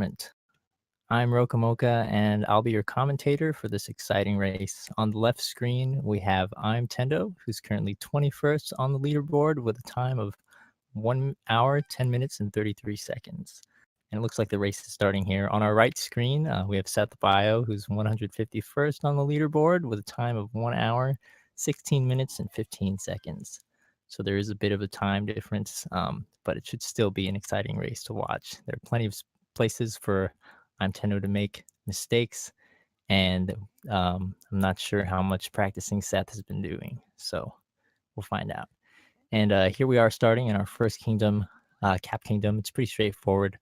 tournament. I'm Rokamoka, and I'll be your commentator for this exciting race. On the left screen, we have IMtendo, who's currently 21st on the leaderboard with a time of 1 hour, 10 minutes, and 33 seconds. And it looks like the race is starting here. On our right screen, we have SethBio, who's 151st on the leaderboard with a time of 1 hour, 16 minutes, and 15 seconds. So there is a bit of a time difference, but it should still be an exciting race to watch. There are plenty of places for IMtendo to make mistakes, and I'm not sure how much practicing Seth has been doing. So we'll find out. And here we are starting in our first kingdom, Cap Kingdom. It's pretty straightforward.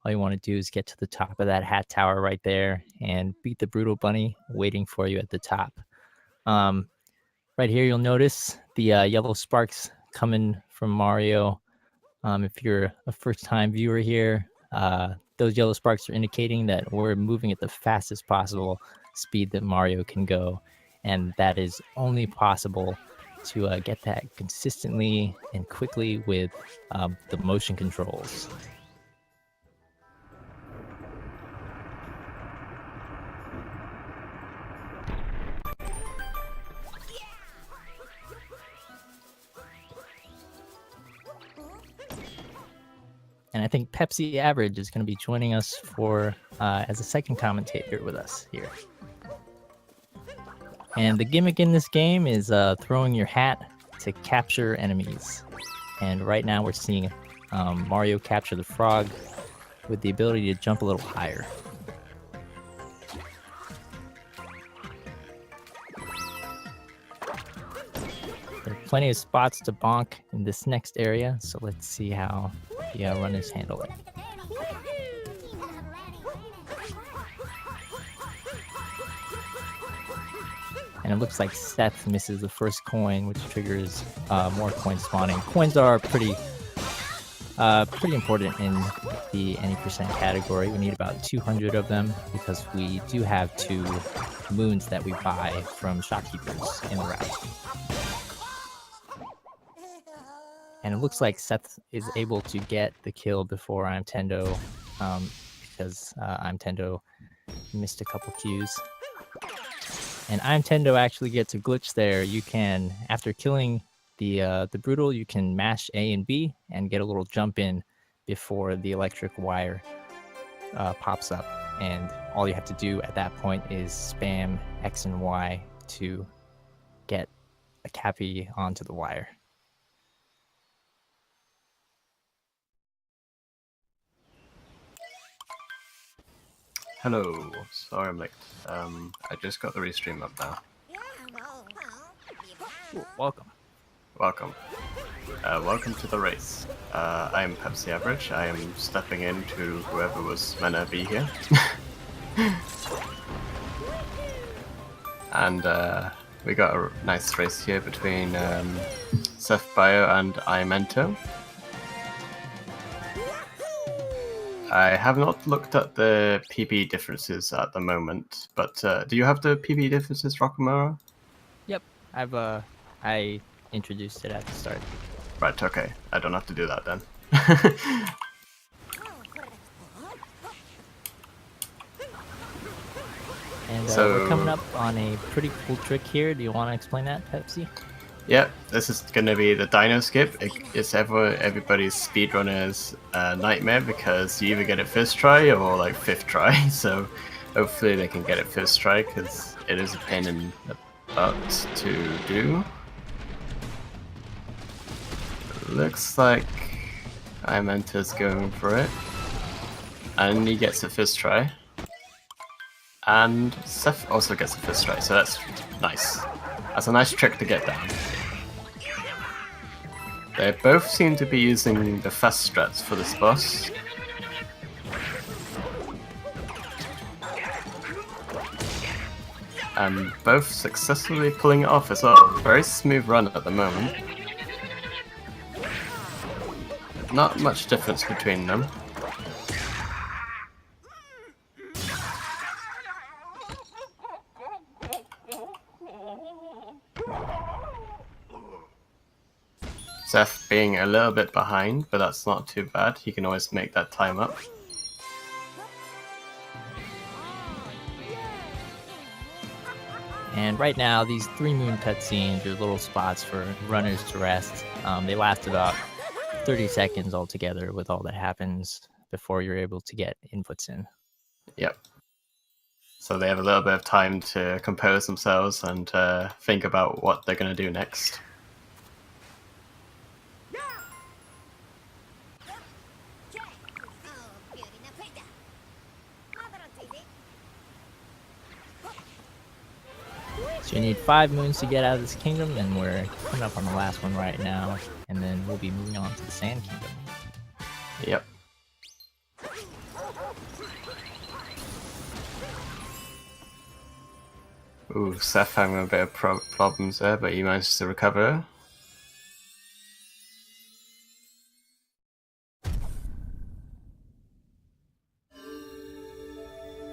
All you want to do is get to the top of that hat tower right there and beat the Brutal Bunny waiting for you at the top. Right here, you'll notice the yellow sparks coming from Mario. If you're a first-time viewer here, those yellow sparks are indicating that we're moving at the fastest possible speed that Mario can go. And that is only possible to get that consistently and quickly with the motion controls. And I think Pepsi Average is going to be joining us for as a second commentator with us here. And the gimmick in this game is throwing your hat to capture enemies. And right now we're seeing Mario capture the frog with the ability to jump a little higher. There are plenty of spots to bonk in this next area, so let's see how the runners handle it. And it looks like Seth misses the first coin, which triggers more coin spawning. Coins are pretty important in the any percent category. We need about 200 of them because we do have 2 moons that we buy from shopkeepers in the route. And it looks like Seth is able to get the kill before IMtendo because IMtendo missed a couple cues. And IMtendo actually gets a glitch there. You can, after killing the Brutal, you can mash A and B and get a little jump in before the electric wire pops up. And all you have to do at that point is spam X and Y to get a Cappy onto the wire. Hello, sorry I'm late. I just got the restream up now. Ooh, welcome. Welcome. Welcome to the race. I am Pepsi Average. I am stepping in to whoever was meant to be here. And we got a nice race here between SethBio and IMtendo. I have not looked at the PB differences at the moment, but do you have the PB differences, Rokamura? Yep, I introduced it at the start. Right, okay. I don't have to do that then. And we're coming up on a pretty cool trick here. Do you want to explain that, Pepsi? Yeah, this is going to be the Dino Skip. It's everybody's speedrunner's nightmare because you either get it first try or like 5th try. So hopefully they can get it first try because it is a pain in the butt to do. Looks like IMtendo's going for it. And he gets it first try. And Seth also gets a first try, so that's nice. That's a nice trick to get down. They both seem to be using the fast strats for this boss. And both successfully pulling it off as well. Very smooth run at the moment. Not much difference between them. Seth being a little bit behind, but that's not too bad. He can always make that time up. And right now, these 3 moon cutscenes are little spots for runners to rest. They last about 30 seconds altogether with all that happens before you're able to get inputs in. Yep. So they have a little bit of time to compose themselves and think about what they're going to do next. So you need 5 moons to get out of this kingdom, and we're coming up on the last one right now, and then we'll be moving on to the Sand Kingdom. Yep. Ooh, Seth having a bit of problems there, but he managed to recover.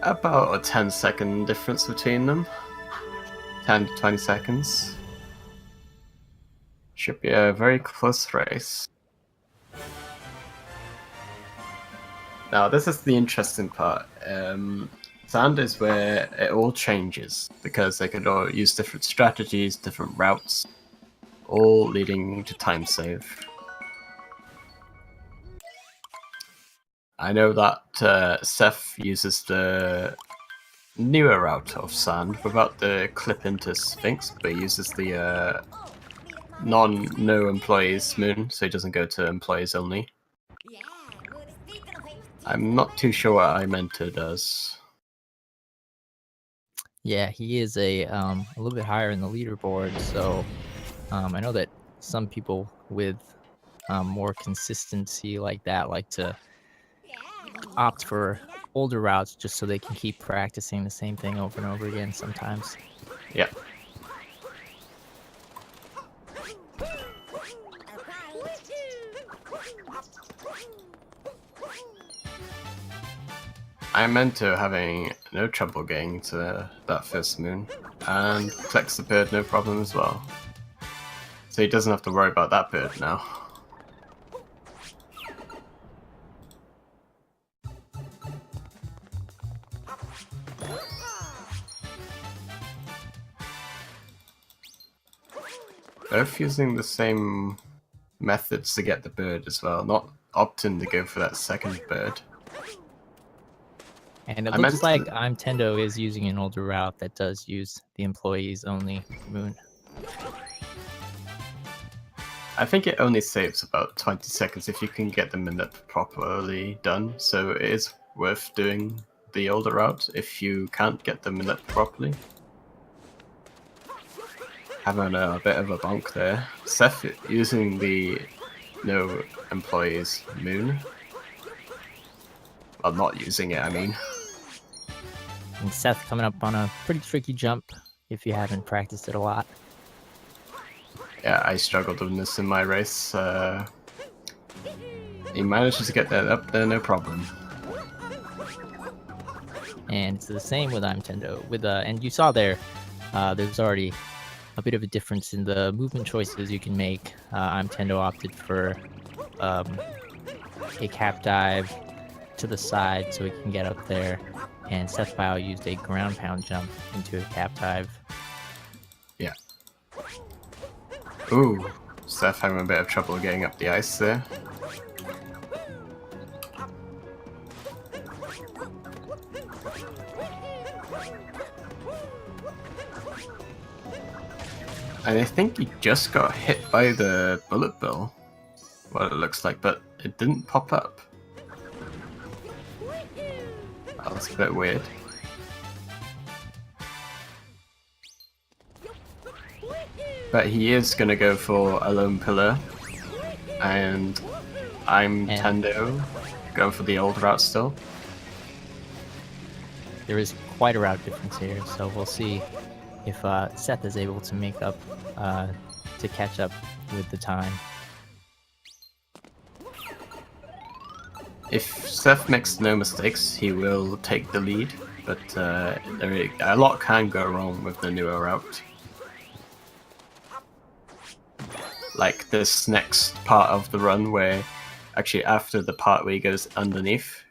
About a 10-second difference between them. 10 to 20 seconds. Should be a very close race. Now, this is the interesting part. Sand is where it all changes, because they could all use different strategies, different routes, all leading to time save. I know that Seth uses the newer route of Sand without the clip into Sphinx, but he uses the no employees moon, so he doesn't go to employees only. I'm not too sure what IMtendo does. Yeah, he is a little bit higher in the leaderboard, so I know that some people with more consistency like that like to opt for older routes just so they can keep practicing the same thing over and over again sometimes. Yeah. IMtendo having no trouble getting to that first moon, and collects the bird no problem as well. So he doesn't have to worry about that bird now. Both using the same methods to get the bird as well, not opting to go for that second bird. And it looks like IMtendo is using an older route that does use the employees only moon. I think it only saves about 20 seconds if you can get the minute properly done, so it is worth doing the older route if you can't get the minute properly. Having a bit of a bonk there. Seth using the no employees moon. Well, not using it, I mean. And Seth coming up on a pretty tricky jump if you haven't practiced it a lot. Yeah, I struggled with this in my race. He manages to get that up there, no problem. And it's the same with IMtendo. And you saw there, there's already a bit of a difference in the movement choices you can make. IMtendo opted for a cap dive to the side so he can get up there, and SethBio used a ground pound jump into a cap dive. Yeah. Ooh, Seth having a bit of trouble getting up the ice there. And I think he just got hit by the bullet bill, what it looks like, but it didn't pop up. That was a bit weird. But he is going to go for a lone pillar, and IMtendo going for the old route still. There is quite a route difference here, so we'll see if Seth is able to make up, to catch up with the time. If Seth makes no mistakes, he will take the lead, but a lot can go wrong with the newer route. Like this next part of the run where, actually after the part where he goes underneath,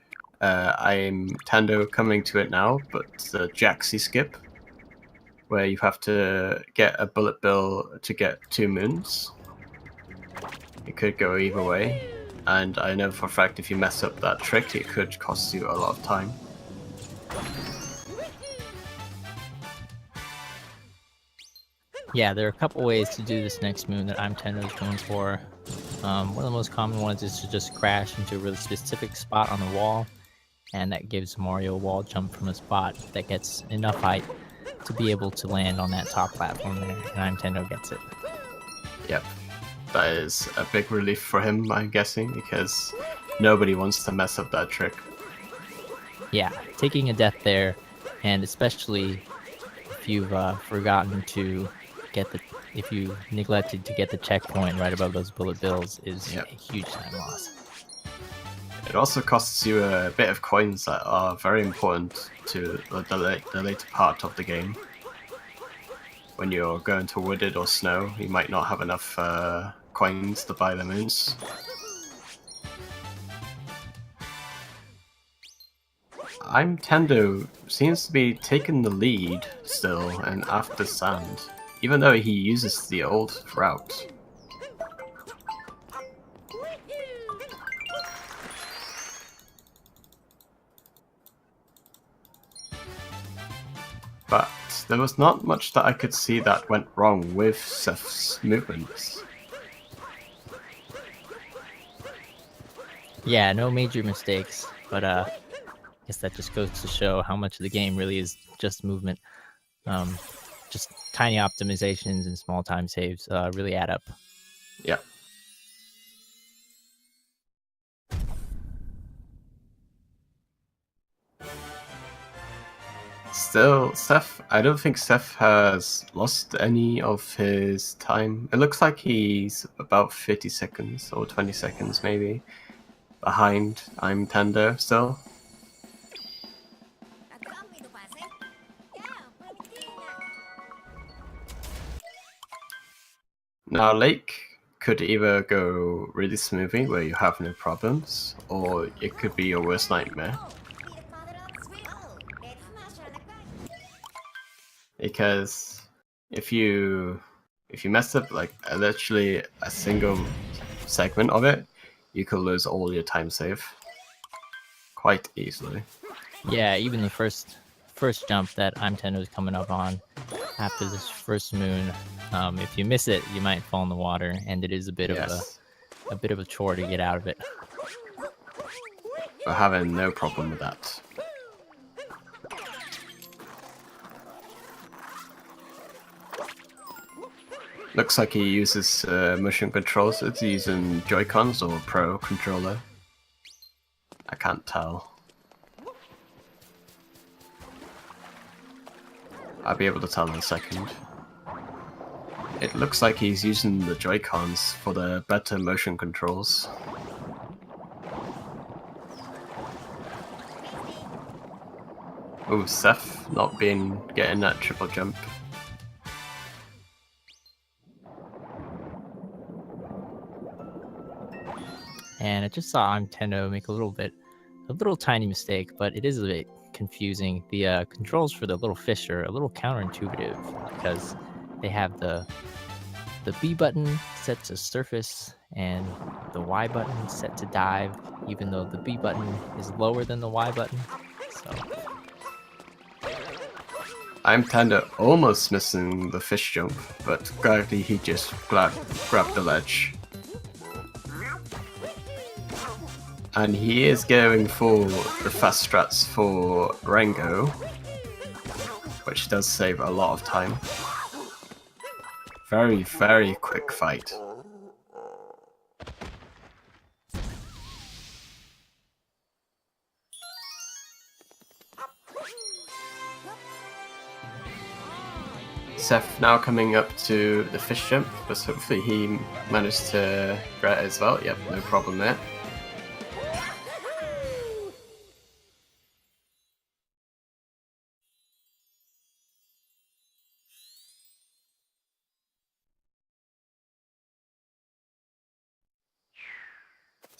IMtendo coming to it now, but the Jaxi skip, where you have to get a bullet bill to get 2 moons. It could go either way, and I know for a fact if you mess up that trick, it could cost you a lot of time. Yeah, there are a couple ways to do this next moon that IMtendo is going for. One of the most common ones is to just crash into a really specific spot on the wall, and that gives Mario a wall jump from a spot that gets enough height to be able to land on that top platform there, and IMtendo gets it. Yep, that is a big relief for him, I'm guessing, because nobody wants to mess up that trick. Yeah, taking a death there, and especially if you've forgotten to get the if you neglected to get the checkpoint right above those bullet bills, is Yep. a huge time loss. It also costs you a bit of coins that are very important to the later part of the game. When you're going to wooded or snow, you might not have enough coins to buy the moons. IMtendo seems to be taking the lead still and after Sand, even though he uses the old route. But there was not much that I could see that went wrong with Seth's movements. Yeah, no major mistakes, but I guess that just goes to show how much of the game really is just movement. Um, just tiny optimizations and small time saves really add up. Yeah. Still, I don't think Seth has lost any of his time. It looks like he's about 50 seconds or 20 seconds maybe behind IMtendo still. Now, Lake could either go really smoothly where you have no problems, or it could be your worst nightmare. Because if you mess up like literally a single segment of it, you could lose all your time save quite easily. Yeah, even the first jump that IMtendo is coming up on after this first moon, if you miss it, you might fall in the water, and it is a bit Yes, of a chore to get out of it. we're having no problem with that. Looks like he uses motion controls. It's using Joy-Cons or Pro controller. I can't tell. I'll be able to tell in a second. It looks like he's using the Joy-Cons for the better motion controls. Oh, Seth not getting that triple jump. And I just saw IMtendo make a little tiny mistake, but it is a bit confusing. The controls for the little fish are a little counterintuitive because they have the B button set to surface and the Y button set to dive, even though the B button is lower than the Y button. So IMtendo almost missing the fish jump, but gladly he just grabbed the ledge. And he is going for the fast strats for Rango, which does save a lot of time. Very, very quick fight. Seth now coming up to the fish jump, but hopefully he managed to get it as well. Yep, no problem there.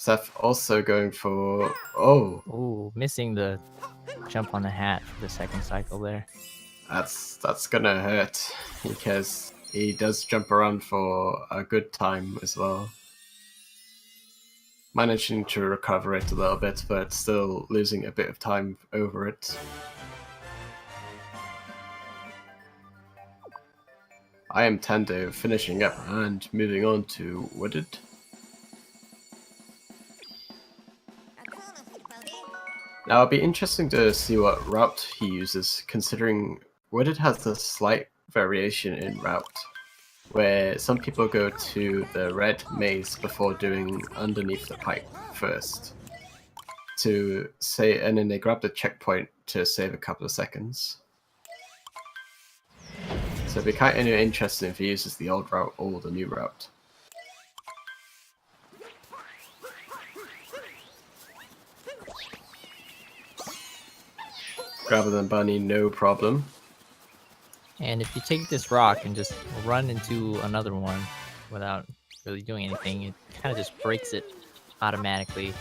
Seth also going for... Oh, Ooh, missing the jump on the hat for the second cycle there. that's gonna hurt, because he does jump around for a good time as well. Managing to recover it a little bit, but still losing a bit of time over it. IMtendo finishing up and moving on to Wooded. Now it'll be interesting to see what route he uses, considering Wooded has a slight variation in route, where some people go to the red maze before doing underneath the pipe first, and then they grab the checkpoint to save a couple of seconds. So it'd be kind of interesting if he uses the old route or the new route. Grabber than bunny, no problem. And if you take this rock and just run into another one without really doing anything, it kind of just breaks it automatically.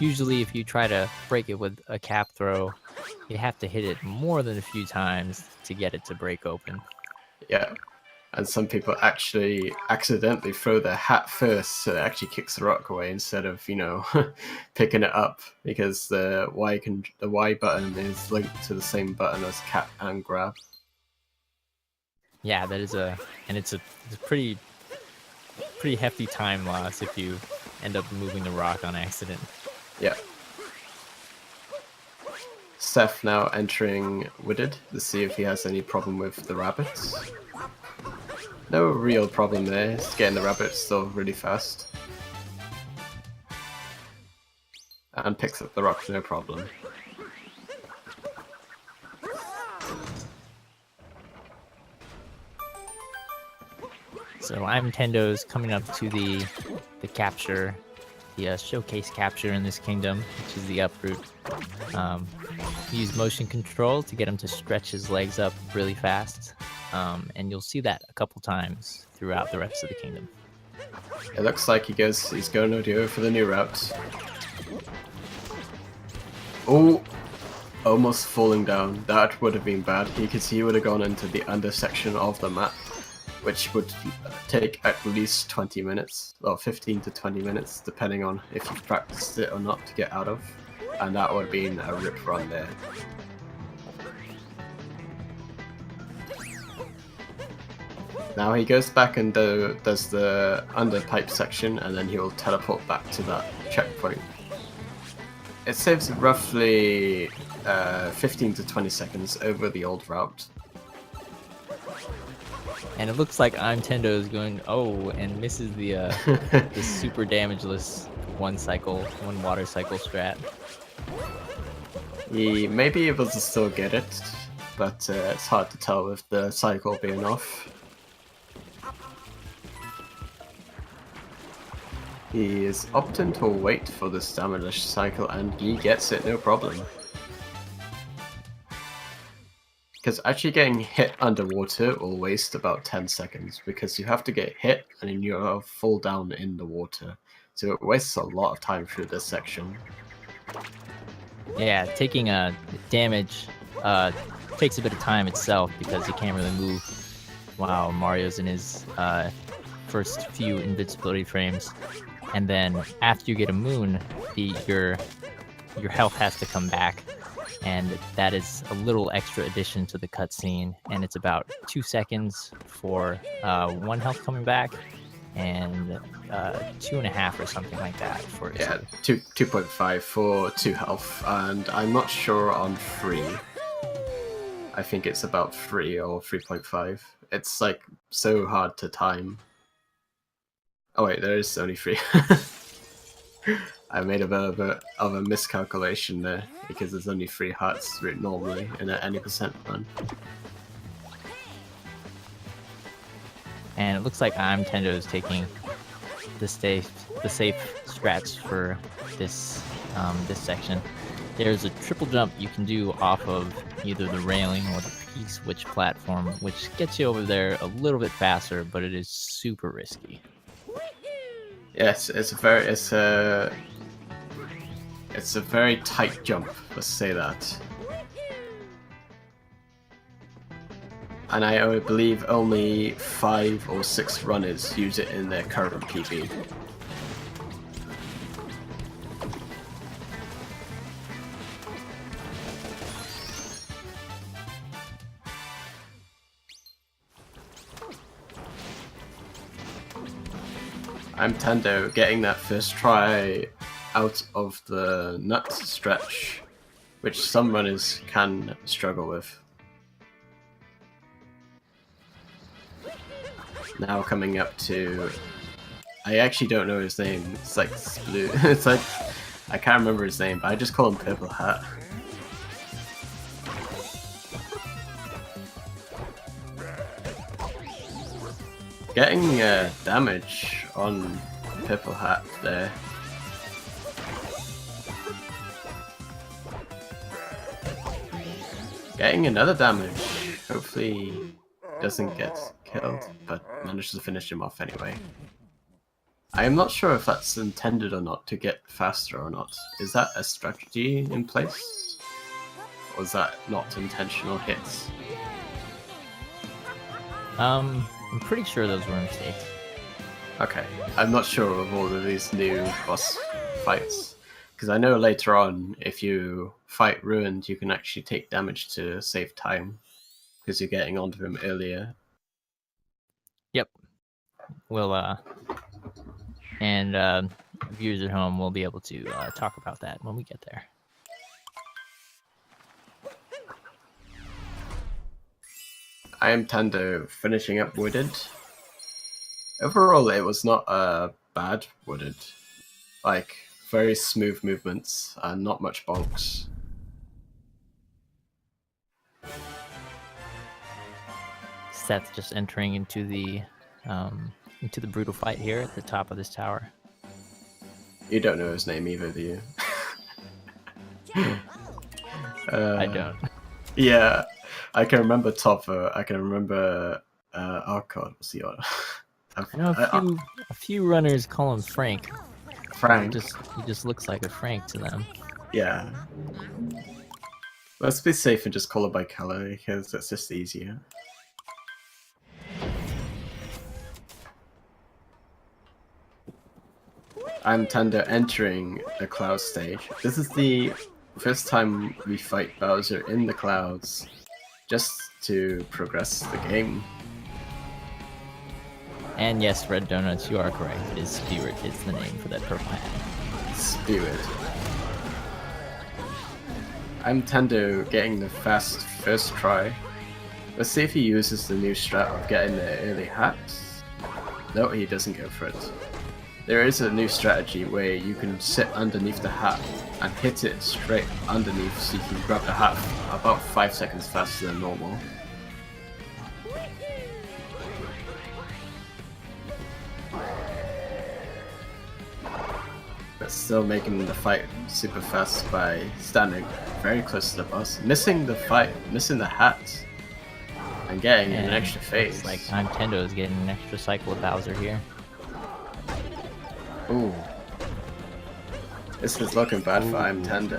Usually if you try to break it with a cap throw, you have to hit it more than a few times to get it to break open. Yeah, and some people actually accidentally throw their hat first, so it actually kicks the rock away instead of, you know, picking it up, because the Y button is linked to the same button as cap and grab. Yeah, that is it's a pretty hefty time loss if you end up moving the rock on accident. Yeah. Seth now entering Wooded to see if he has any problem with the rabbits. No real problem there, he's getting the rabbits still really fast. And picks up the rock, no problem. So IMtendo's coming up to the capture, the showcase capture in this kingdom, which is the uproot. Use motion control to get him to stretch his legs up really fast, and you'll see that a couple times throughout the rest of the kingdom. It looks like he's going to go for the new route. Oh, almost falling down. That would have been bad, because he would have gone into the under section of the map, which would take at least 20 minutes, or 15 to 20 minutes, depending on if you've practiced it or not to get out of. And that would have been a rip run there. Now he goes back and does the under pipe section, and then he will teleport back to that checkpoint. It saves roughly 15 to 20 seconds over the old route. And it looks like IMtendo is going, and misses the the super damageless one water cycle strat. He may be able to still get it, but it's hard to tell with the cycle being off. He is opting to wait for the stamina cycle, and he gets it no problem. Because actually getting hit underwater will waste about 10 seconds, because you have to get hit and then you fall down in the water. So it wastes a lot of time through this section. Yeah, taking a damage takes a bit of time itself, because you can't really move while Mario's in his first few invincibility frames. And then after you get a moon, your health has to come back, and that is a little extra addition to the cutscene. And it's about 2 seconds for 1 health coming back, and 2.5 or something like that for 2.5 for 2 health, and I'm not sure on 3. I think it's about 3 or 3.5. It's like so hard to time. Oh wait, there is only 3. I made a bit of a miscalculation there, because there's only 3 hearts normally in an any percent run. And it looks like IMtendo is taking the safe strats for this this section. There's a triple jump you can do off of either the railing or the P-switch platform, which gets you over there a little bit faster, but it is super risky. Yes, it's It's a very tight jump, let's say that. And I believe only 5 or 6 runners use it in their current PB. IMtendo getting that first try out of the nut stretch, which some runners can struggle with. Now coming up to... I actually don't know his name. It's like blue. It's like... I can't remember his name, but I just call him Purple Hat. Getting damage on Purple Hat there. Getting another damage. Hopefully doesn't get killed, but manages to finish him off anyway. I am not sure if that's intended or not to get faster or not. Is that a strategy in place? Or is that not intentional hits? I'm pretty sure those were mistakes. Okay, I'm not sure of all of these new boss fights. Because I know later on, if you fight Ruined, you can actually take damage to save time. Because you're getting onto him earlier. Yep. We'll, and viewers at home will be able to talk about that when we get there. IMtendo finishing up Wooded. Overall, it was not bad Wooded. Like, very smooth movements and not much bulks. Seth just entering into the brutal fight here at the top of this tower. You don't know his name either, do you? I don't. Yeah, I can remember Topper. I can remember. Oh god, what's the other? I know a few runners call him Frank. Frank. He just looks like a Frank to them. Yeah. Let's be safe and just call it by color because that's just easier. IMtendo entering the cloud stage. This is the first time we fight Bowser in the clouds, just to progress the game. And yes, Red Donuts, you are correct. It is Spirit. It's the name for that purple hat. Spirit. IMtendo getting the fast first try. Let's see if he uses the new strat of getting the early hats. No, he doesn't go for it. There is a new strategy where you can sit underneath the hat and hit it straight underneath so you can grab the hat about 5 seconds faster than normal. But still making the fight super fast by standing very close to the boss, missing the hat, and getting an extra phase. Like IMtendo is getting an extra cycle of Bowser here. Ooh. This is looking bad for IMtendo.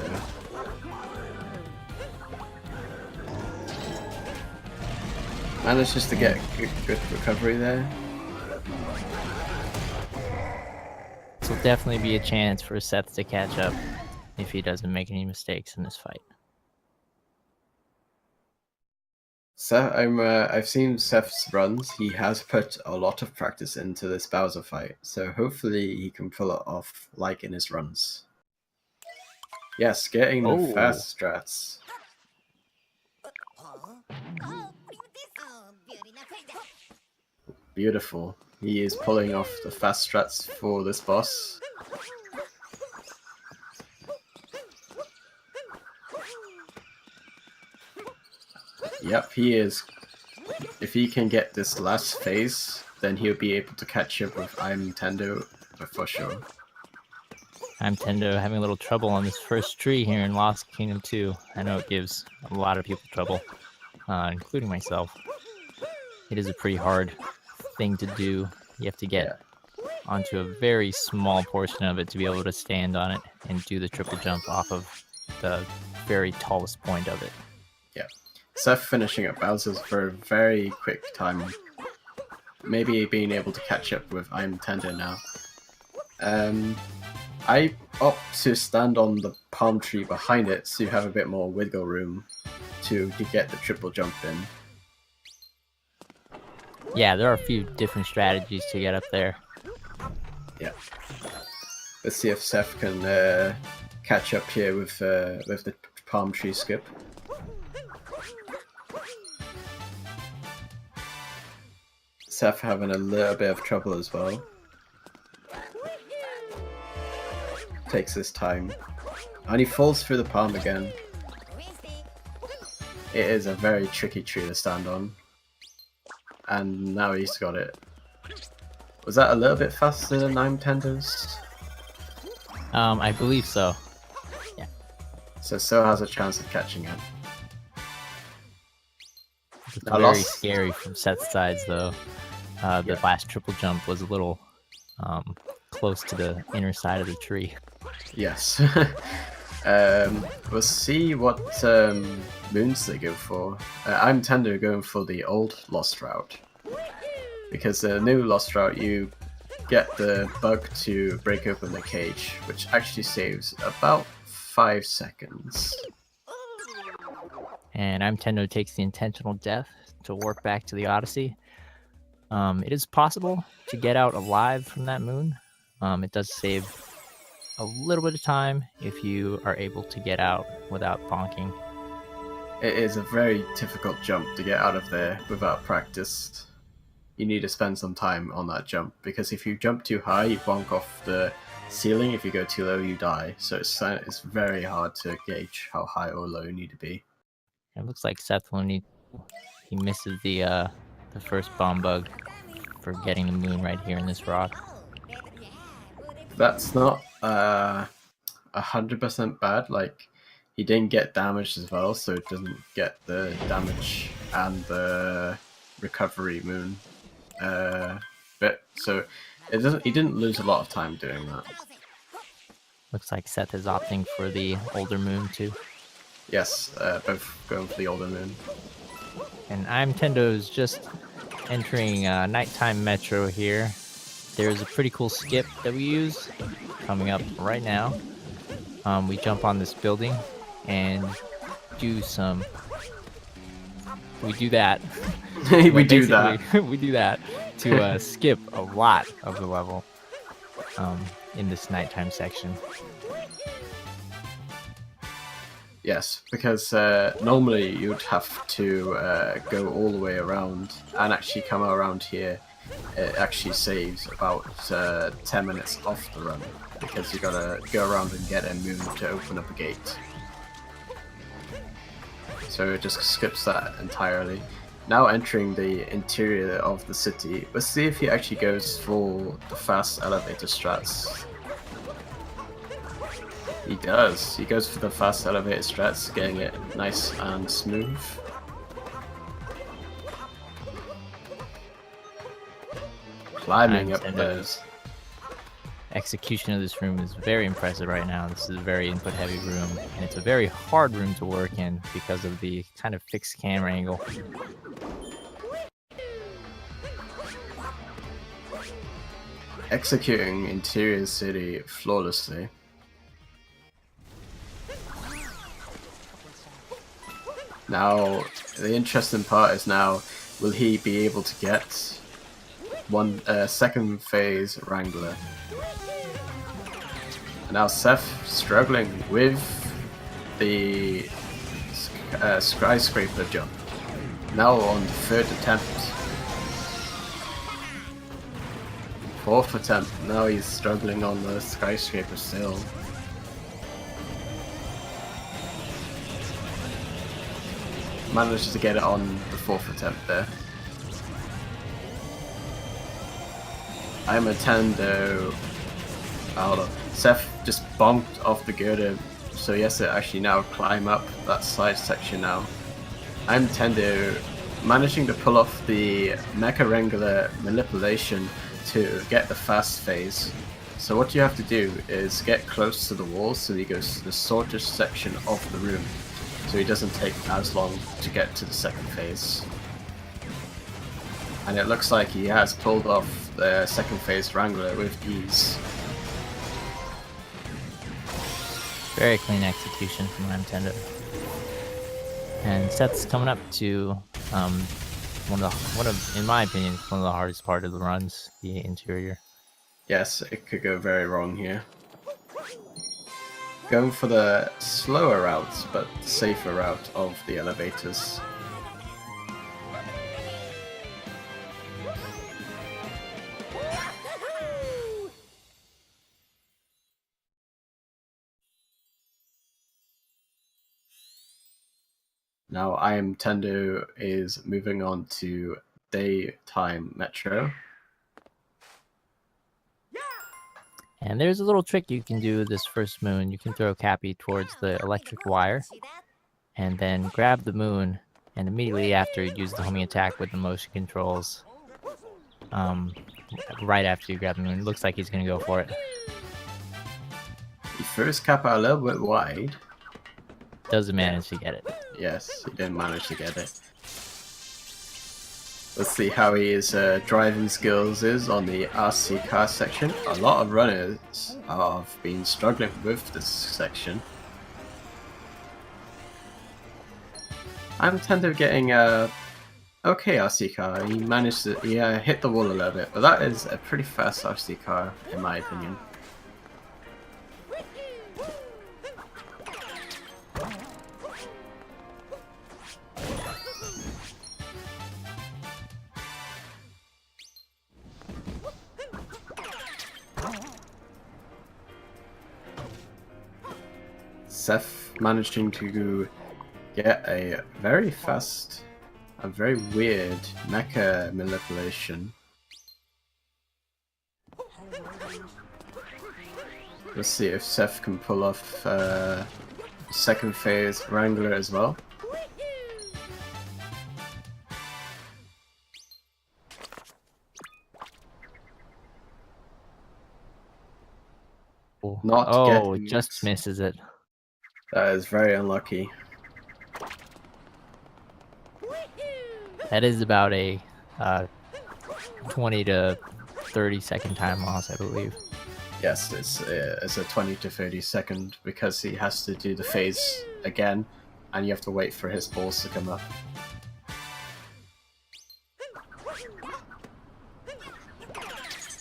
Manages to get good recovery there. This will definitely be a chance for Seth to catch up if he doesn't make any mistakes in this fight. So I've seen Seth's runs. He has put a lot of practice into this Bowser fight, so hopefully he can pull it off like in his runs. Yes, getting the fast strats. Beautiful. He is pulling off the fast strats for this boss. Yep, he is. If he can get this last phase, then he'll be able to catch up with IMtendo for sure. IMtendo having a little trouble on this first tree here in Lost Kingdom 2. I know it gives a lot of people trouble, including myself. It is a pretty hard thing to do. You have to get onto a very small portion of it to be able to stand on it and do the triple jump off of the very tallest point of it. Yeah. Seth finishing up Bowser's for a very quick time. Maybe being able to catch up with IMtendo now. I opt to stand on the palm tree behind it so you have a bit more wiggle room to get the triple jump in. Yeah, there are a few different strategies to get up there. Yeah. Let's see if Seth can catch up here with the palm tree skip. Seth having a little bit of trouble as well. Takes his time. And he falls through the palm again. It is a very tricky tree to stand on. And now he's got it. Was that a little bit faster than IMtendo's? I believe so. Yeah. So still has a chance of catching it. It's very scary from Seth's sides, though. The last triple jump was a little close to the inner side of the tree. Yes. We'll see what moons they go for. IMtendo going for the old Lost route. Because the new Lost route, you get the bug to break open the cage, which actually saves about 5 seconds. And IMtendo takes the intentional death to warp back to the Odyssey. It is possible to get out alive from that moon. It does save a little bit of time if you are able to get out without bonking. It is a very difficult jump to get out of there without practice. You need to spend some time on that jump, because if you jump too high, you bonk off the ceiling. If you go too low, you die. So it's very hard to gauge how high or low you need to be. It looks like Seth will need. He misses the first bomb bug for getting the moon right here in this rock. That's not 100% bad. Like, he didn't get damaged as well, so it doesn't get the damage and the recovery moon. But so it doesn't. He didn't lose a lot of time doing that. Looks like Seth is opting for the older moon too. Yes, both going for the older moon. And IMtendo is just entering nighttime metro here. There's a pretty cool skip that we use coming up right now. We jump on this building and do some. We do that. We do that. We do that to skip a lot of the level in this nighttime section. Yes, because normally you'd have to go all the way around and actually come around here. It actually saves about 10 minutes off the run, because you gotta go around and get a moon to open up a gate. So it just skips that entirely. Now entering the interior of the city, let's see if he actually goes for the fast elevator strats. He does. He goes for the fast elevator strats, getting it nice and smooth. Climbing up those. Execution of this room is very impressive right now. This is a very input heavy room, and it's a very hard room to work in because of the kind of fixed camera angle. Executing interior city flawlessly. Now, the interesting part is now, will he be able to get second phase Wrangler? And now Seth struggling with the skyscraper jump. Now on the third attempt. Fourth attempt. Now he's struggling on the skyscraper still. Manages to get it on the fourth attempt there. IMtendo. Hold on. Seth just bonked off the girder, so he has to actually now climb up that side section now. IMtendo managing to pull off the Mecha Wrangler manipulation to get the fast phase. So what you have to do is get close to the wall so he goes to the shortest section of the room, so he doesn't take as long to get to the second phase. And it looks like he has pulled off the second phase Wrangler with ease. Very clean execution from IMtendo. And Seth's coming up to one of, in my opinion, one of the hardest part of the runs, the interior. Yes, it could go very wrong here. Going for the slower route, but safer route of the elevators. Now IMtendo is moving on to daytime metro. And there's a little trick you can do this first moon. You can throw Cappy towards the electric wire and then grab the moon, and immediately after use the homing attack with the motion controls. Right after you grab the moon, it looks like he's going to go for it. He throws Kappa a little bit wide. Doesn't manage to get it. Yes, he didn't manage to get it. Let's see how his driving skills is on the RC car section. A lot of runners have been struggling with this section. IMtendo getting a okay RC car. He managed to hit the wall a little bit, but that is a pretty fast RC car in my opinion. Seth managing to get a very fast and very weird mecha manipulation. Let's see if Seth can pull off second phase Wrangler as well. Oh, just misses it. That is very unlucky. That is about a 20 to 30 second time loss, I believe. Yes, it's a 20 to 30 second because he has to do the phase again, and you have to wait for his balls to come up.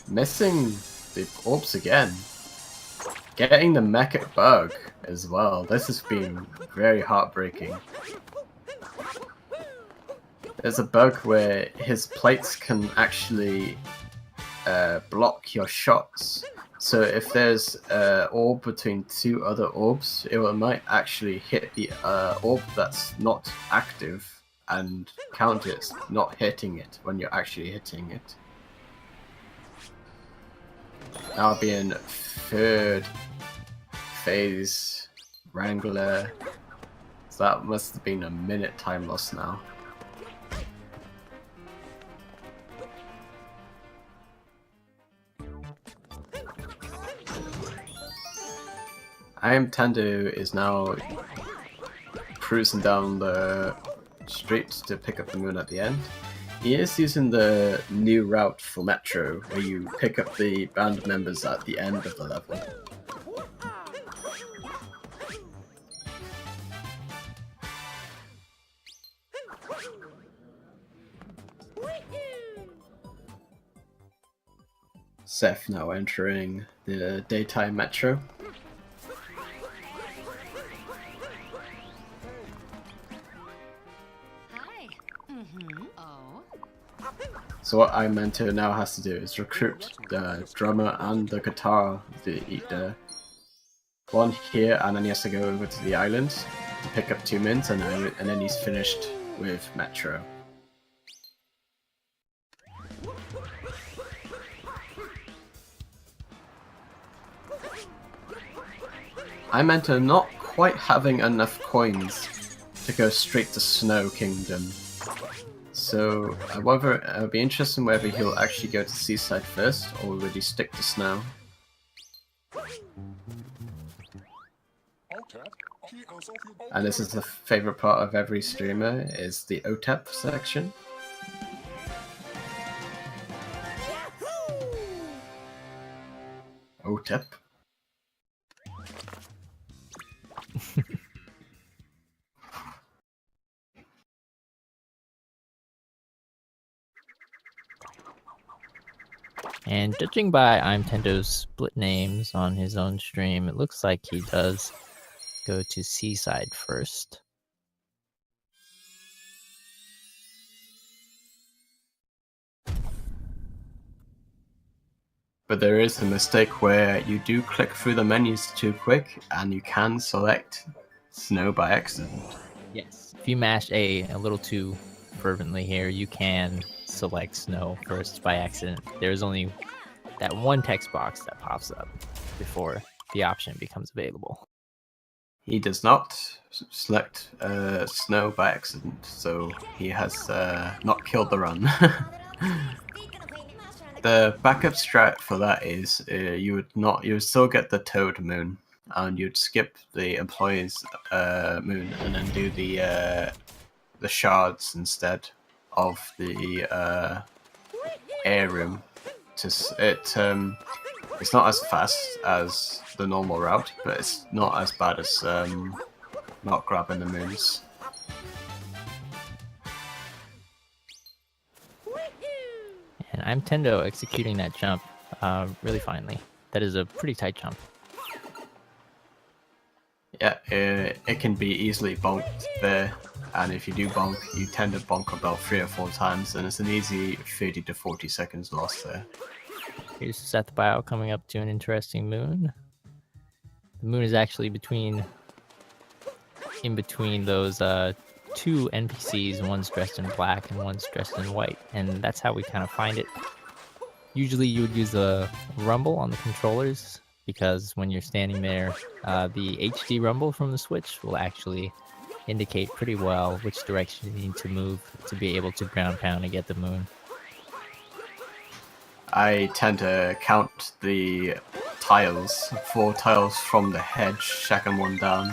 Missing the orbs again. Getting the mecha bug as well. This has been very heartbreaking. There's a bug where his plates can actually block your shots. So if there's an orb between two other orbs, it might actually hit the orb that's not active and count it not hitting it when you're actually hitting it. Now being third phase Wrangler, so that must have been a minute time loss now. IMtendo is now cruising down the street to pick up the moon at the end. He is using the new route for Metro, where you pick up the band members at the end of the level. Seth now entering the daytime Metro. So what IMtendo now has to do is recruit the drummer and the guitar, the one here, and then he has to go over to the island to pick up 2 mints, and then he's finished with Metro. IMtendo not quite having enough coins to go straight to Snow Kingdom. So, whether it'll be interesting whether he'll actually go to Seaside first, or would he stick to Snow? And this is the favorite part of every streamer, is the OTEP section. OTEP. And judging by IMtendo's split names on his own stream, it looks like he does go to Seaside first. But there is a mistake where you do click through the menus too quick, and you can select Snow by accident. Yes. If you mash A a little too fervently here, you can select Snow first by accident. There's only that one text box that pops up before the option becomes available. He does not select Snow by accident, so he has not killed the run. The backup strat for that is you would still get the Toad moon, and you'd skip the employee's moon and then do the shards instead of the air room. It's not as fast as the normal route, but it's not as bad as not grabbing the moons. And IMtendo executing that jump really finely. That is a pretty tight jump. Yeah, it can be easily bonked there, and if you do bonk, you tend to bonk about 3 or 4 times, and it's an easy 30 to 40 seconds lost there. Here's SethBio coming up to an interesting moon. The moon is actually in between those 2 NPCs. One's dressed in black and one's dressed in white, and that's how we kind of find it. Usually you would use a rumble on the controllers, because when you're standing there, the HD rumble from the Switch will actually indicate pretty well which direction you need to move to be able to ground pound and get the moon. I tend to count the tiles, 4 tiles from the hedge, second one down,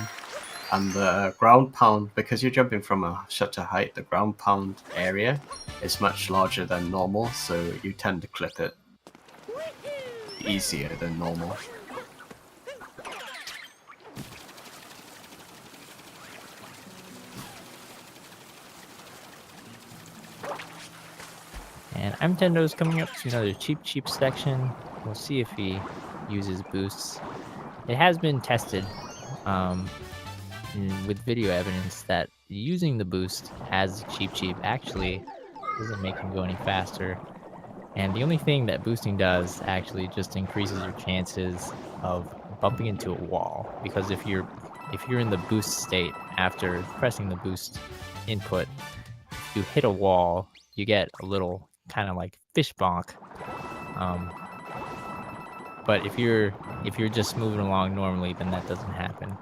and the ground pound, because you're jumping from such a height, the ground pound area is much larger than normal, so you tend to clip it easier than normal. And IMtendo's coming up to another cheap section. We'll see if he uses boosts. It has been tested with video evidence that using the boost as cheap actually doesn't make him go any faster. And the only thing that boosting does actually just increases your chances of bumping into a wall, because if you're in the boost state after pressing the boost input, if you hit a wall, you get a little kind of like fish bonk. But if you're just moving along normally, then that doesn't happen.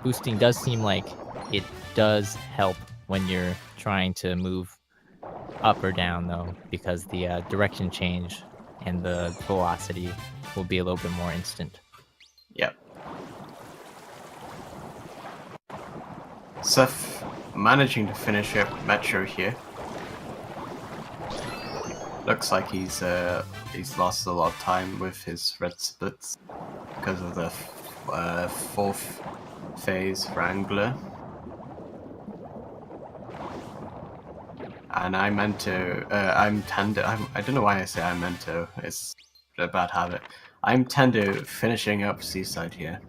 Boosting does seem like it does help when you're trying to move up or down, though, because the direction change and the velocity will be a little bit more instant. Yep. Seth managing to finish up Metro here. Looks like he's lost a lot of time with his red splits because of the 4th phase Wrangler. And IMtendo, I don't know why I say IMtendo, it's a bad habit. IMtendo finishing up Seaside here.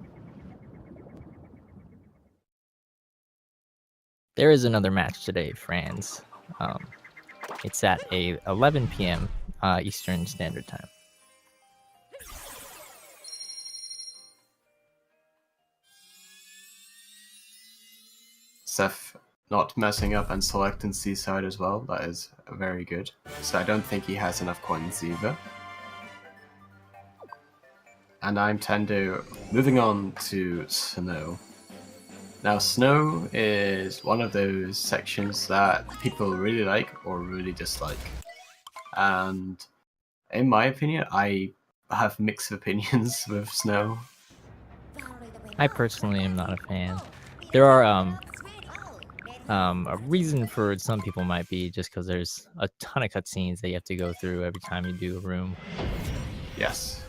There is another match today, friends. It's at 11 p.m. Eastern Standard Time. Seth not messing up and selecting Seaside as well, that is very good. So I don't think he has enough coins either. And IMtendo moving on to Snow. Now, snow is one of those sections that people really like or really dislike. And in my opinion, I have mixed opinions with snow. I personally am not a fan. There are a reason for it, some people might be just because there's a ton of cutscenes that you have to go through every time you do a room. Yes.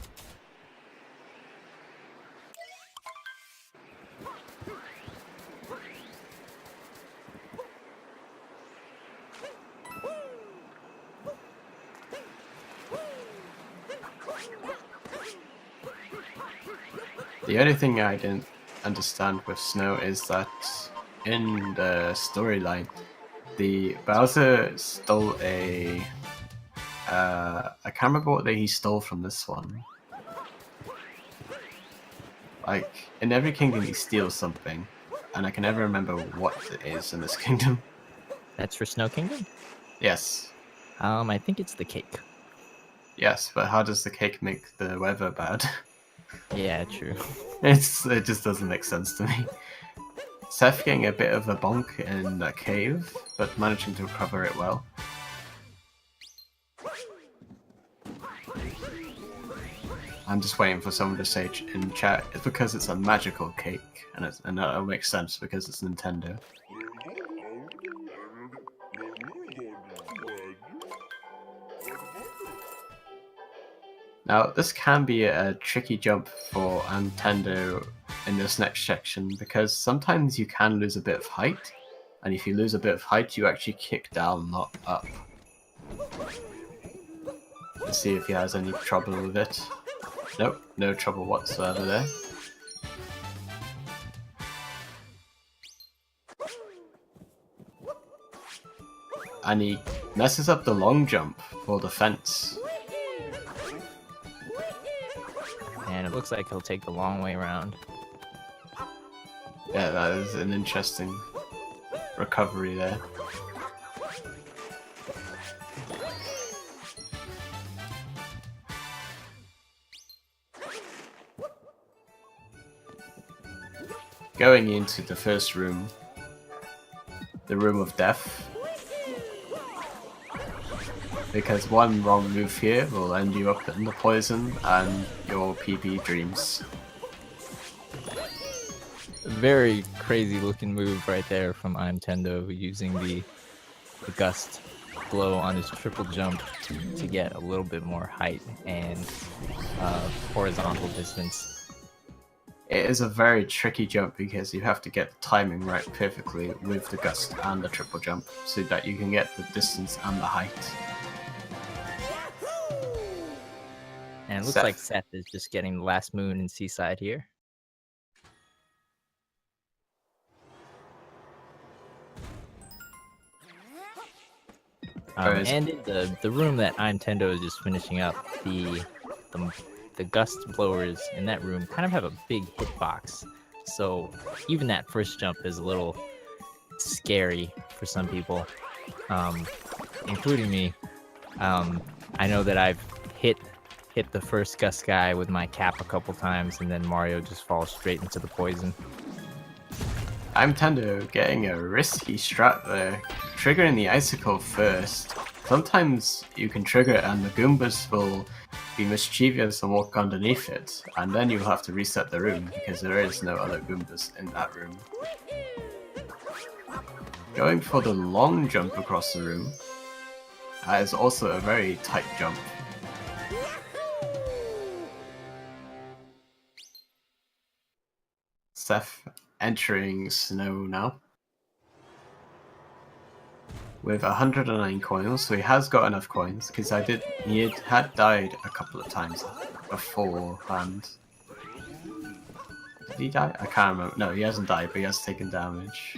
The only thing I didn't understand with Snow is that in the storyline, the Bowser stole a. I can't remember what he stole from this one. Like, in every kingdom he steals something, and I can never remember what it is in this kingdom. That's for Snow Kingdom? Yes. I think it's the cake. Yes, but how does the cake make the weather bad? Yeah, true. It just doesn't make sense to me. Seth getting a bit of a bonk in the cave, but managing to recover it well. I'm just waiting for someone to say in chat, it's because it's a magical cake, and that'll make sense because it's Nintendo. Now, this can be a tricky jump for Nintendo in this next section, because sometimes you can lose a bit of height, and if you lose a bit of height, you actually kick down, not up. Let's see if he has any trouble with it. Nope, no trouble whatsoever there. And he messes up the long jump for the fence. And it looks like he'll take the long way around. Yeah, that is an interesting recovery there. Going into the first room, the room of death. Because one wrong move here will end you up in the poison and your PB dreams. Very crazy looking move right there from IMtendo, using the gust blow on his triple jump to get a little bit more height and horizontal distance. It is a very tricky jump because you have to get the timing right perfectly with the gust and the triple jump so that you can get the distance and the height. And it looks like Seth is just getting the last moon in Seaside here. And in the room that IMtendo is just finishing up, the gust blowers in that room kind of have a big hitbox. So even that first jump is a little scary for some people, including me. I know that I've hit the first gust guy with my cap a couple times, and then Mario just falls straight into the poison. IMtendo getting a risky strat there, triggering the icicle first. Sometimes you can trigger it and the Goombas will be mischievous and walk underneath it, and then you'll have to reset the room because there is no other Goombas in that room. Going for the long jump across the room, that is also a very tight jump. Seth entering snow now with 109 coins, so he has got enough coins because he had died a couple of times beforehand. Did he die? I can't remember. No, he hasn't died, but he has taken damage.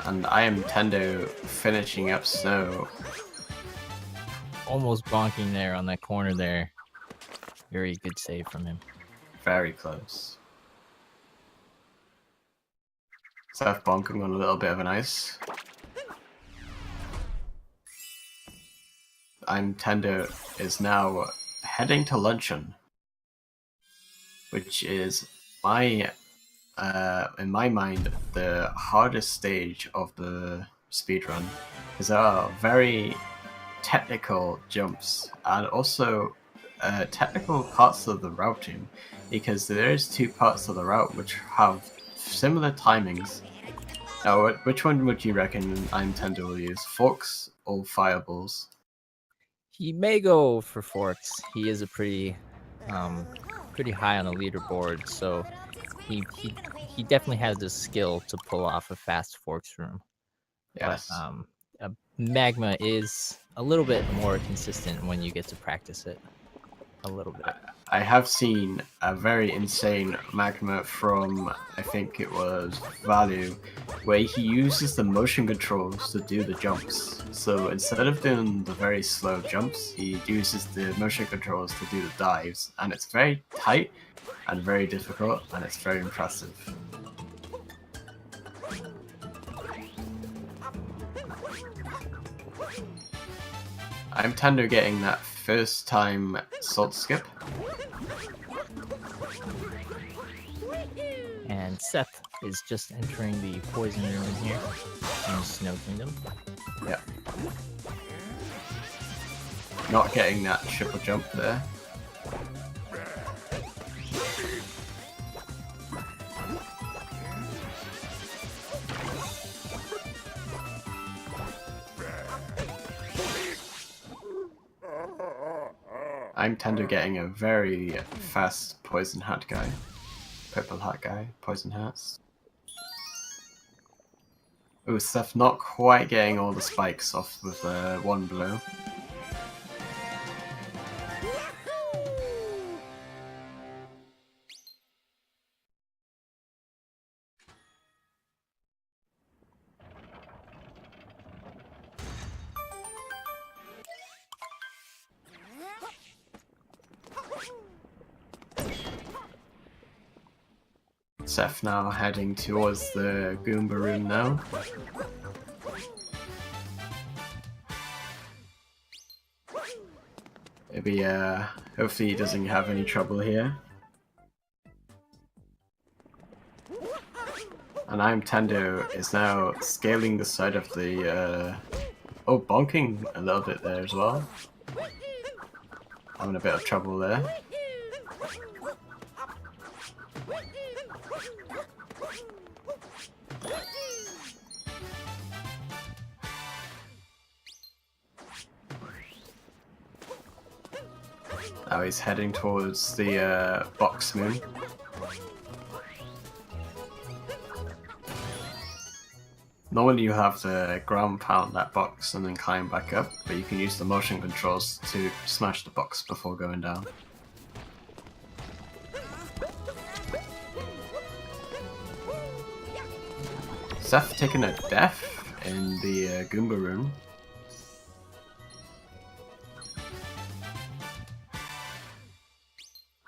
And IMtendo finishing up snow. Almost bonking there on that corner there. Very good save from him. Very close. Seth bonking on a little bit of an ice. IMtendo is now heading to luncheon, which is in my mind, the hardest stage of the speedrun, because there are very technical jumps and also technical parts of the routing, because there is two parts of the route which have similar timings. Now, which one would you reckon IMtendo will use, forks or fireballs? He may go for forks. He is a pretty high on the leaderboard, so he definitely has the skill to pull off a fast forks room. But Yes. magma is a little bit more consistent when you get to practice it a little bit. I have seen a very insane magma from, I think it was Value, where he uses the motion controls to do the jumps. So instead of doing the very slow jumps, he uses the motion controls to do the dives, and it's very tight and very difficult, and it's very impressive. IMtendo getting that first time salt skip. And Seth is just entering the poison room in here in Snow Kingdom. Yeah. Not getting that triple jump there. IMtendo getting a very fast poison hat guy. Purple hat guy, poison hats. Ooh, Seth not quite getting all the spikes off with one blow. Seth now heading towards the Goomba room now. Maybe, hopefully he doesn't have any trouble here. And IMtendo is now scaling the side of the, oh, bonking a little bit there as well. Having a bit of trouble there. Now he's heading towards the box moon. Normally you have to ground pound that box and then climb back up, but you can use the motion controls to smash the box before going down. Seth taking a death in the Goomba room.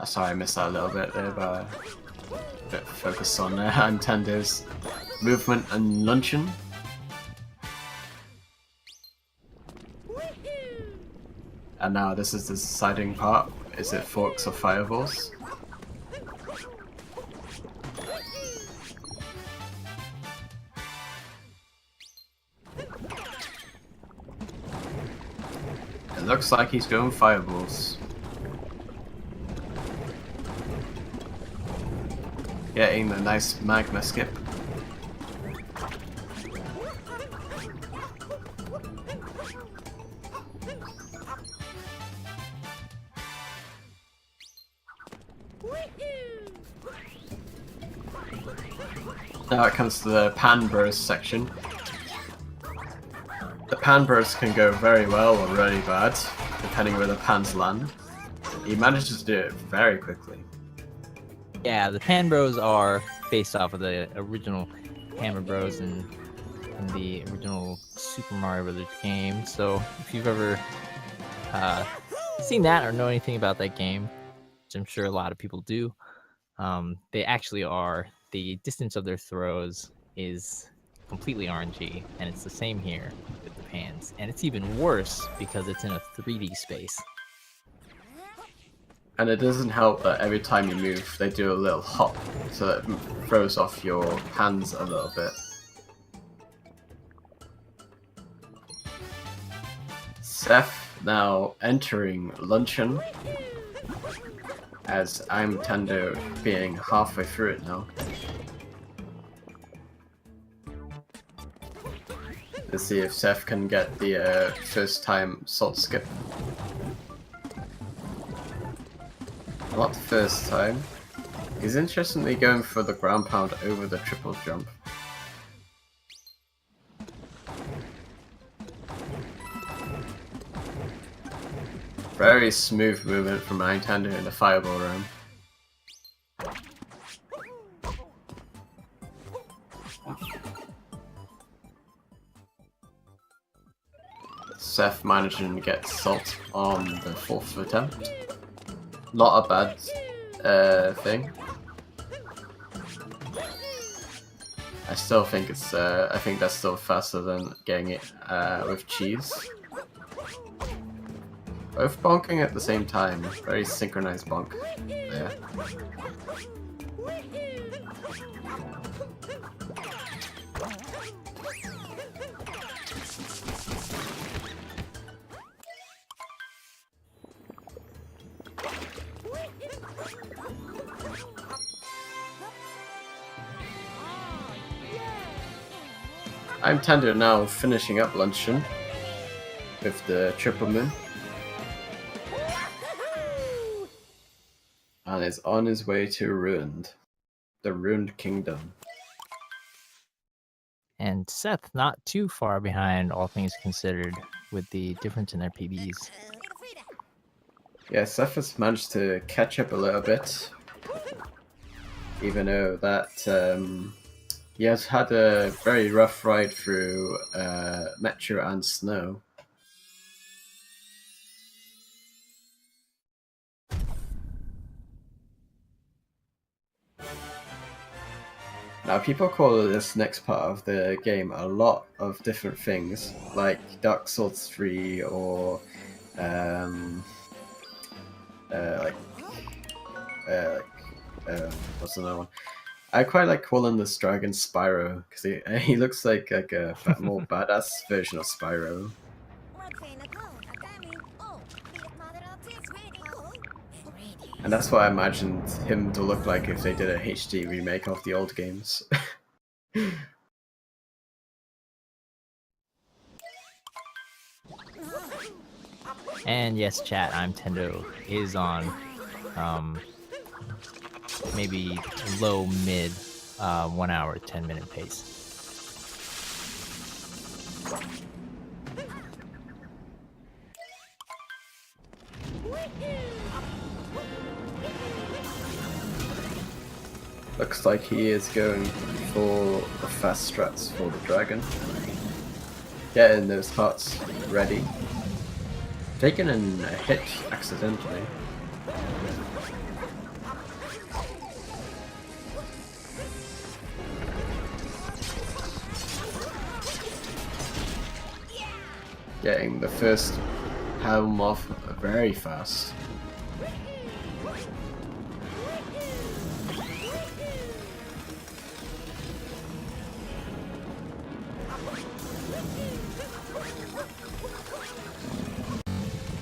Sorry, I missed that a little bit there, but a bit of focus on IMtendo's movement and luncheon. And now this is the deciding part. Is it forks or fireballs? It looks like he's going fireballs. Getting the nice magma skip. Now it comes to the pan burst section. The pan burst can go very well or really bad, depending where the pans land. He manages to do it very quickly. Yeah, the Pan Bros are based off of the original Hammer Bros in the original Super Mario Brothers game. So if you've ever seen that or know anything about that game, which I'm sure a lot of people do, they actually are. The distance of their throws is completely RNG, and it's the same here with the hands, and it's even worse because it's in a 3D space. And it doesn't help that every time you move, they do a little hop, so that throws off your hands a little bit. Seth now entering luncheon, as IMtendo being halfway through it now. Let's see if Seth can get the first time salt skip. Not the first time. He's interestingly going for the ground pound over the triple jump. Very smooth movement from IMtendo in the fireball room. Seth managing to get salt on the 4th attempt. Not a bad thing. I still think it's. I think that's still faster than getting it with cheese. Both bonking at the same time. Very synchronized bonk there. IMtendo now finishing up luncheon with the triple moon. And is on his way to Ruined. The Ruined Kingdom. And Seth not too far behind, all things considered, with the difference in their PBs. Yeah, Seth has managed to catch up a little bit. Even though that he has had a very rough ride through Metro and Snow. Now, people call this next part of the game a lot of different things, like Dark Souls 3 or what's another one? I quite like calling this dragon Spyro because he looks like a more badass version of Spyro. And that's what I imagined him to look like if they did a HD remake of the old games. And yes, chat, IMtendo is on maybe low mid 1 hour 10-minute pace. Looks like he is going for the fast strats for the dragon. Getting those hearts ready. Taking a hit accidentally. Getting the first helm off very fast.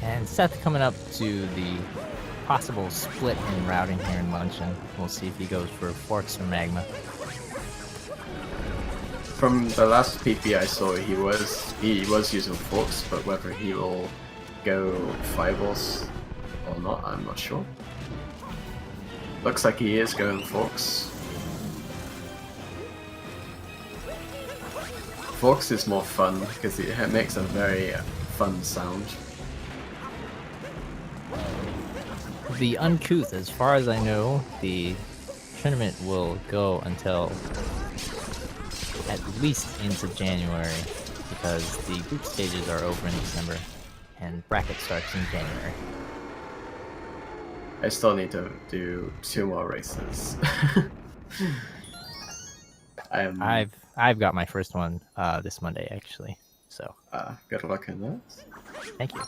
And Seth coming up to the possible split in routing here in Luncheon. We'll see if he goes for Forks or Magma. From the last PP I saw, he was using Forks, but whether he will go Fireballs or not, I'm not sure. Looks like he is going Forks. Forks is more fun because it makes a very fun sound. The Uncouth, as far as I know, the tournament will go until at least into January, because the group stages are over in December and bracket starts in January. I still need to do 2 more races. I've got my first one this Monday actually, So Good luck in that. thank you.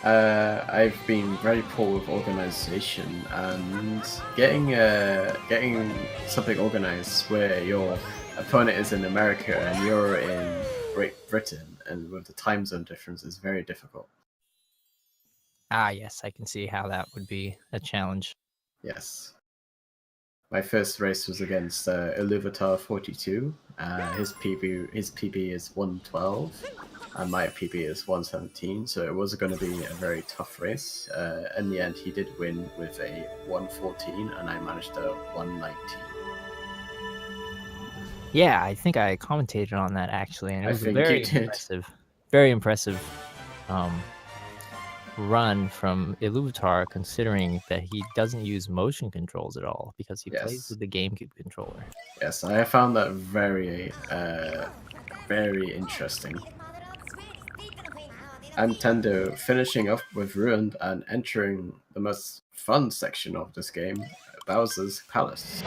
I've been very poor with organization, and getting something organized where your opponent is in America and you're in Great Britain, and with the time zone difference, is very difficult. Yes, I can see how that would be a challenge. Yes. My first race was against Iluvatar 42. His PB is 112, and my PB is 117. So it was going to be a very tough race. In the end, he did win with a 114, and I managed a 119. Yeah, I think I commentated on that actually, and it I was a think you did. very impressive um, run from Iluvatar, considering that he doesn't use motion controls at all because he plays Yes, with the GameCube controller. yes, I found that very interesting. IMtendo finishing up with Ruined and entering the most fun section of this game, Bowser's Palace.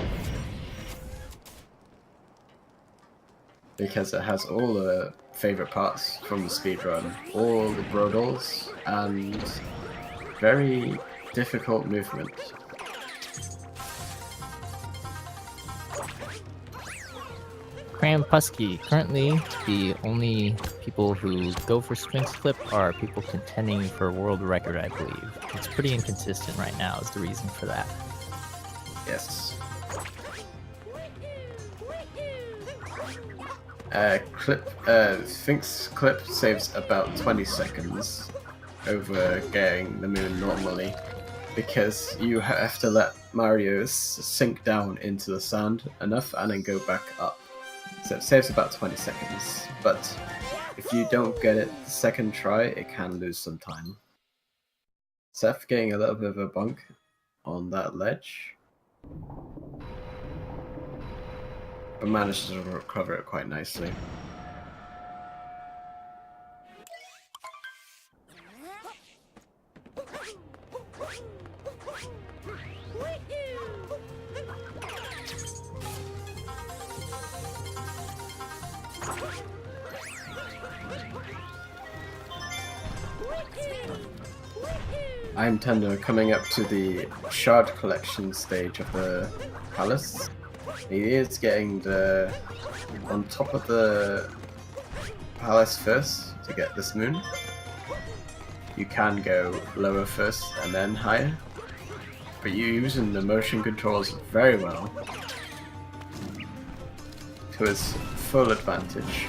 Because it has all the favorite parts from the speedrun, all the brodals, and very difficult movement. Krampusky. Currently, the only people who go for Sphinx Clip are people contending for a world record, I believe. It's pretty inconsistent right now is the reason for that. Yes. Sphinx Clip saves about 20 seconds over getting the moon normally, because you have to let Mario sink down into the sand enough and then go back up. So it saves about 20 seconds, but if you don't get it the second try, it can lose some time. Seth getting a little bit of a bunk on that ledge, but managed to recover it quite nicely. IMtendo coming up to the shard collection stage of the palace. He is getting on top of the palace first to get this moon. You can go lower first and then higher, but you're using the motion controls very well to its full advantage.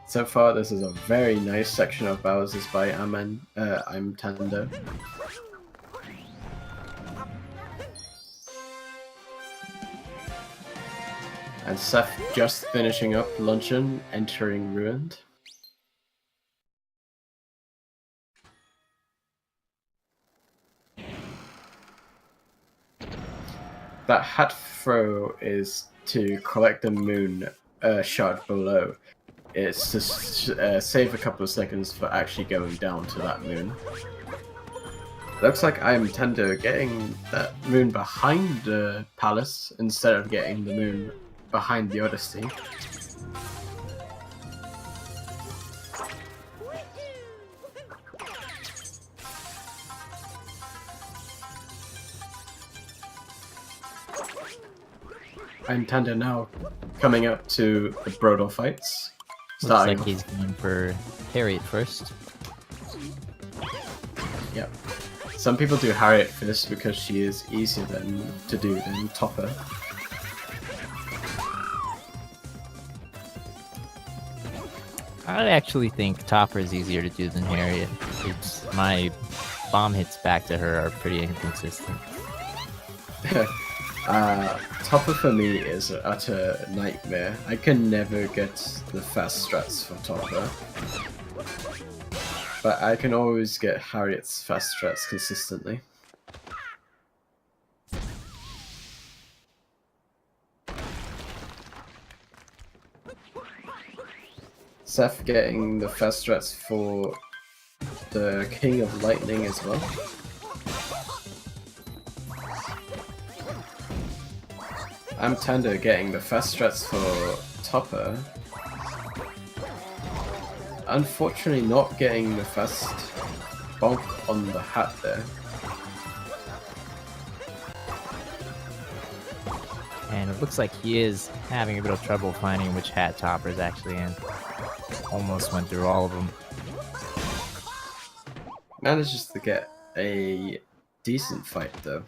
So far, this is a very nice section of Bowser's by IMtendo. And Seth just finishing up Luncheon, entering Ruined. That hat throw is to collect the moon shard below. It's to save a couple of seconds for actually going down to that moon. Looks like IMtendo getting that moon behind the palace instead of getting the moon behind the Odyssey. IMtendo now coming up to the Brodal fights. Looks like he's going for Harriet first. Yep. Some people do Harriet for this because she is easier to do than Topper. I actually think Topper is easier to do than Harriet. My bomb hits back to her are pretty inconsistent. Topper for me is an utter nightmare. I can never get the fast strats for Topper. But I can always get Harriet's fast strats consistently. Seth getting the fast strats for the King of Lightning as well. IMtendo getting the fast strats for Topper. Unfortunately not getting the fast bonk on the hat there. And it looks like he is having a bit of trouble finding which hat Topper is actually in. Almost went through all of them. Manages to get a decent fight though.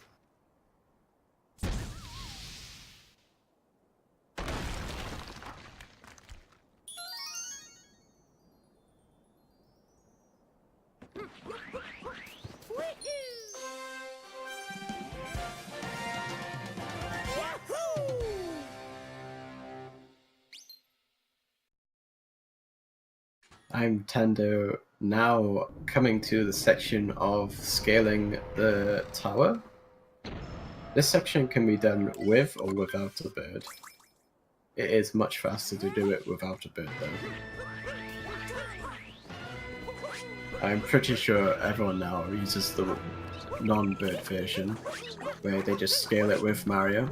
IMtendo now coming to the section of scaling the tower. This section can be done with or without a bird. It is much faster to do it without a bird though. I'm pretty sure everyone now uses the non-bird version, where they just scale it with Mario.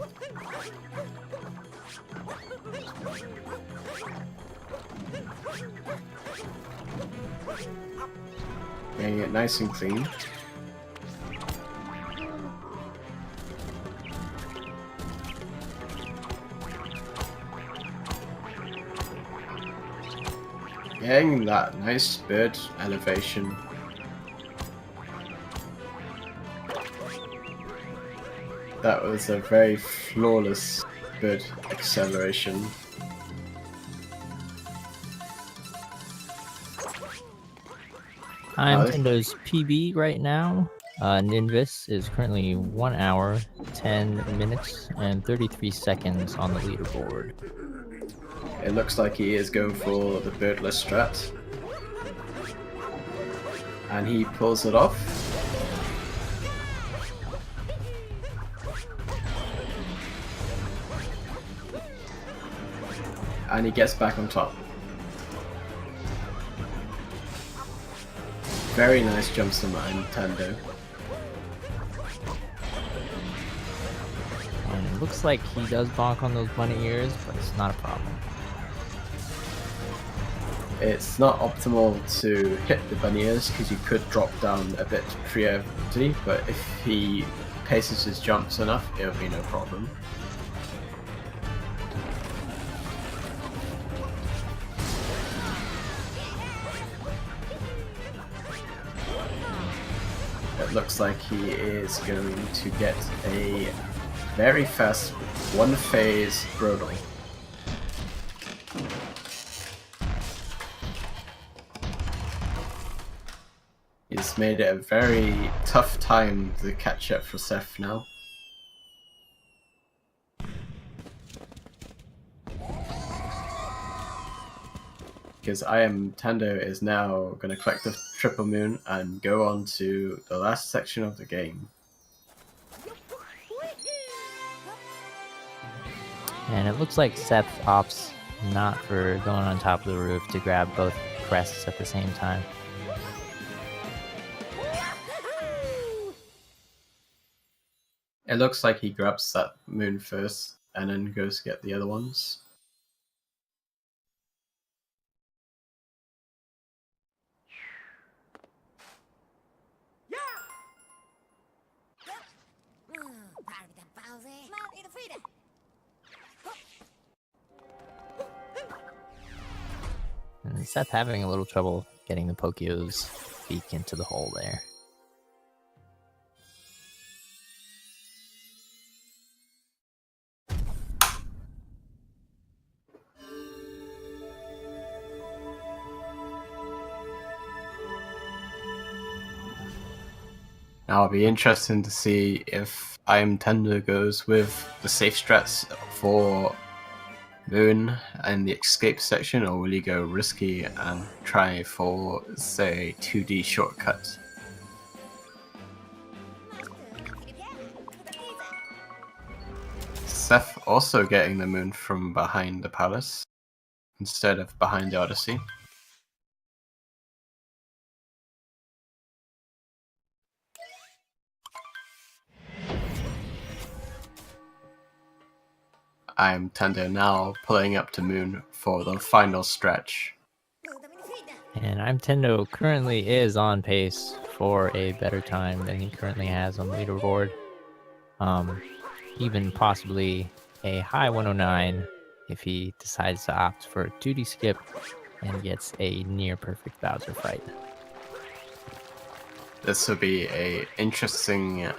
Getting it nice and clean. Getting that nice bird elevation. That was a very flawless bird acceleration. IMtendo's PB right now, Ninvis, is currently 1 hour, 10 minutes, and 33 seconds on the leaderboard. It looks like he is going for the birdless strat. And he pulls it off. And he gets back on top. Very nice jumps from IMtendo. And it looks like he does bonk on those bunny ears, but it's not a problem. It's not optimal to hit the bunny ears because you could drop down a bit preemptively, but if he paces his jumps enough, it'll be no problem. It looks like he is going to get a very fast one-phase Brodel. He's made it a very tough time to catch up for Seth now. Because IMtendo is now going to collect the triple moon and go on to the last section of the game. And it looks like Seth opts not for going on top of the roof to grab both crests at the same time. It looks like he grabs that moon first and then goes to get the other ones. And Seth having a little trouble getting the Pokio's beak into the hole there. Now it'll be interesting to see if IMtendo goes with the safe strats for Moon and the escape section, or will he go risky and try for, say, 2D shortcut? Seth also getting the moon from behind the palace instead of behind the Odyssey. IMtendo now pulling up to Moon for the final stretch. And IMtendo currently is on pace for a better time than he currently has on the leaderboard. Even possibly a high 109 if he decides to opt for a 2D skip and gets a near perfect Bowser fight. This will be a interesting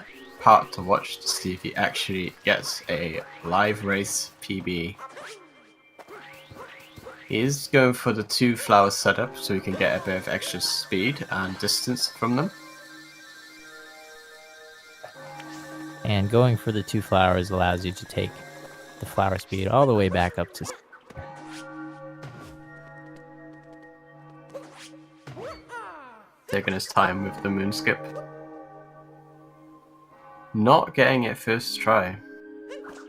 part to watch to see if he actually gets a live race PB. He is going for the 2 flower setup so he can get a bit of extra speed and distance from them. And going for the 2 flowers allows you to take the flower speed all the way back up to... Taking his time with the moon skip. Not getting it first try.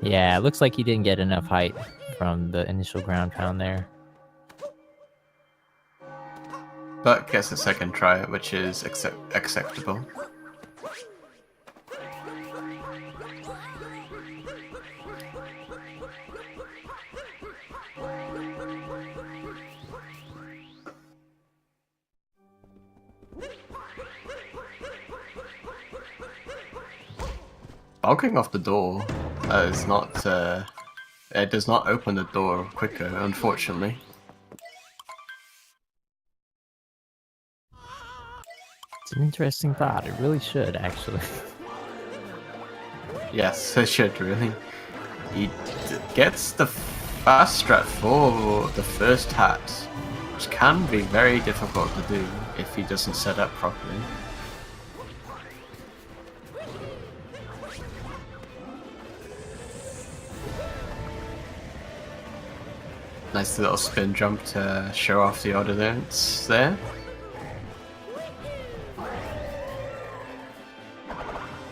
Yeah, it looks like he didn't get enough height from the initial ground pound there. But gets a second try, which is acceptable. Bulking off the door is not, it does not open the door quicker, unfortunately. It's an interesting thought. It really should, actually. Yes, it should really. He gets the fast strat for the first hat, which can be very difficult to do if he doesn't set up properly. Nice little spin jump to show off the audience there.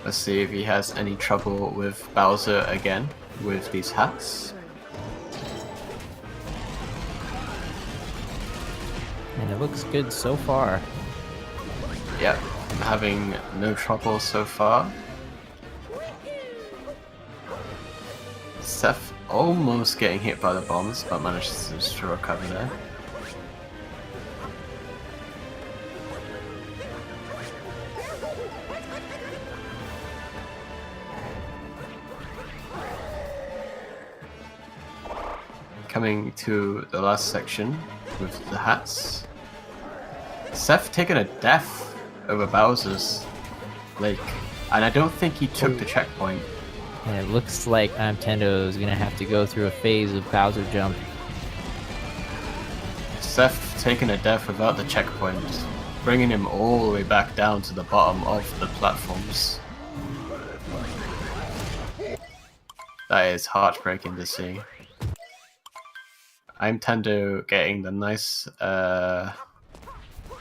Let's see if he has any trouble with Bowser again with these hats. And it looks good so far. Yep, having no trouble so far. Seth almost getting hit by the bombs, but manages to recover there. Coming to the last section with the hats. Seth taking a death over Bowser's Lake, and I don't think he took the checkpoint. And it looks like IMtendo is going to have to go through a phase of Bowser jump. Seth taking a death without the checkpoint, bringing him all the way back down to the bottom of the platforms. That is heartbreaking to see. IMtendo getting the nice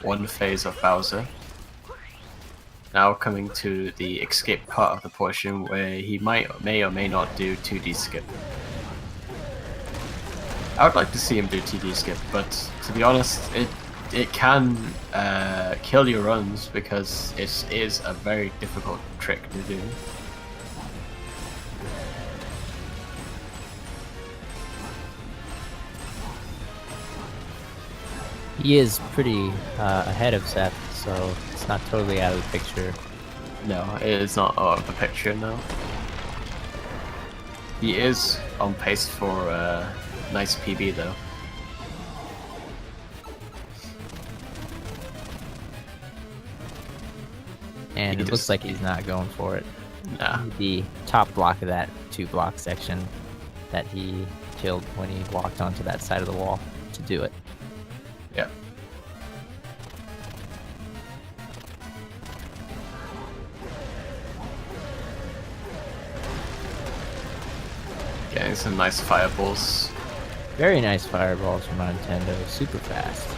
one phase of Bowser. Now coming to the escape part of the portion where he may or may not do 2D skip. I would like to see him do 2D skip, but to be honest, it can kill your runs because it is a very difficult trick to do. He is pretty ahead of Seth, so it's not totally out of the picture. No, it is not out of the picture, no. He is on pace for a nice PB though. And it looks like he's not going for it. Nah. The top block of that 2-block section that he killed when he walked onto that side of the wall to do it. Yep. Getting some nice fireballs. Very nice fireballs from IMtendo, super fast.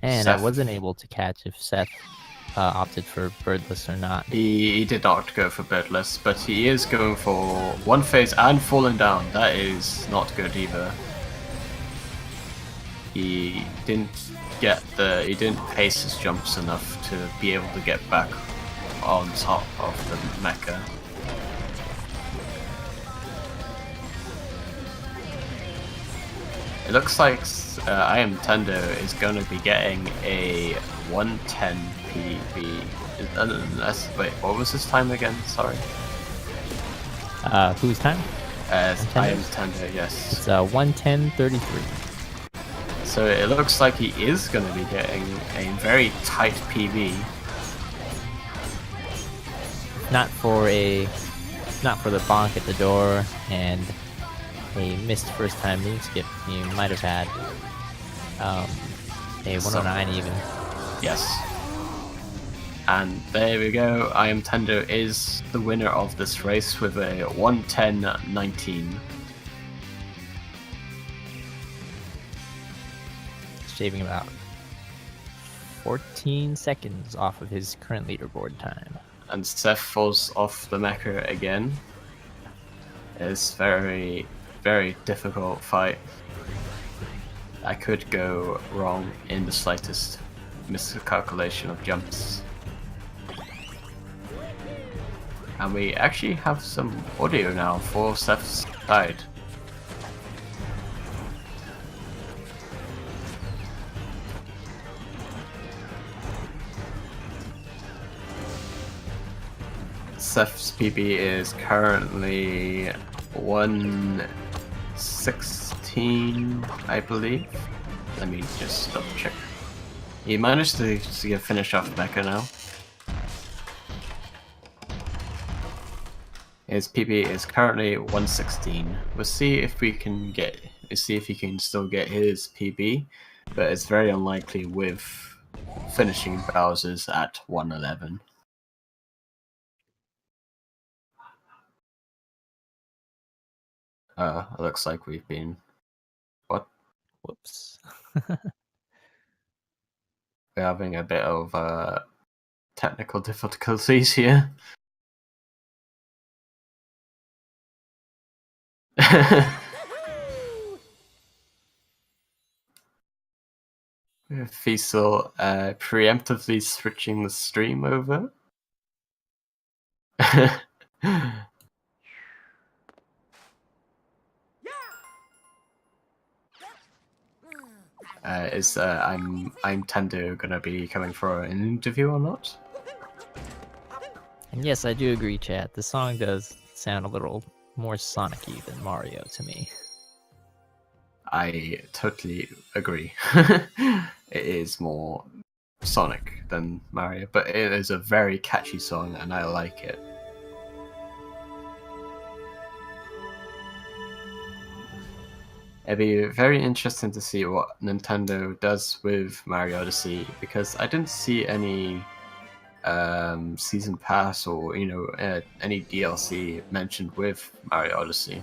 And I wasn't able to catch if Seth opted for birdless or not. He did not go for birdless, but he is going for one phase and falling down. That is not good either. he didn't pace his jumps enough to be able to get back on top of the mecha. It looks like IMtendo is going to be getting a 110 PB. Wait, what was his time again? Sorry. Whose time? IMtendo, yes. It's 110.33. So it looks like he is going to be getting a very tight PB. Not for the bonk at the door and a missed first time move skip. You might have had a 109 even. Yes. And there we go. IMtendo is the winner of this race with a 110.19. Shaving about 14 seconds off of his current leaderboard time. And Seth falls off the mecha again. It's very, very difficult fight. I could go wrong in the slightest miscalculation of jumps. And we actually have some audio now for Seth's side. Seth's PB is currently 116, I believe. Let me just double check. He managed to finish off mecha now. His PB is currently 116. We'll see if he can still get his PB, but it's very unlikely with finishing Bowser's at 111. It looks like we've been... What? Whoops. We're having a bit of technical difficulties here. Fiesel preemptively switching the stream over. Is IMtendo gonna be coming for an interview or not? And yes, I do agree, chat. The song does sound a little more Sonic-y than Mario to me. I totally agree. It is more Sonic than Mario, but it is a very catchy song and I like it. It'd be very interesting to see what Nintendo does with Mario Odyssey, because I didn't see any season pass or any DLC mentioned with Mario Odyssey.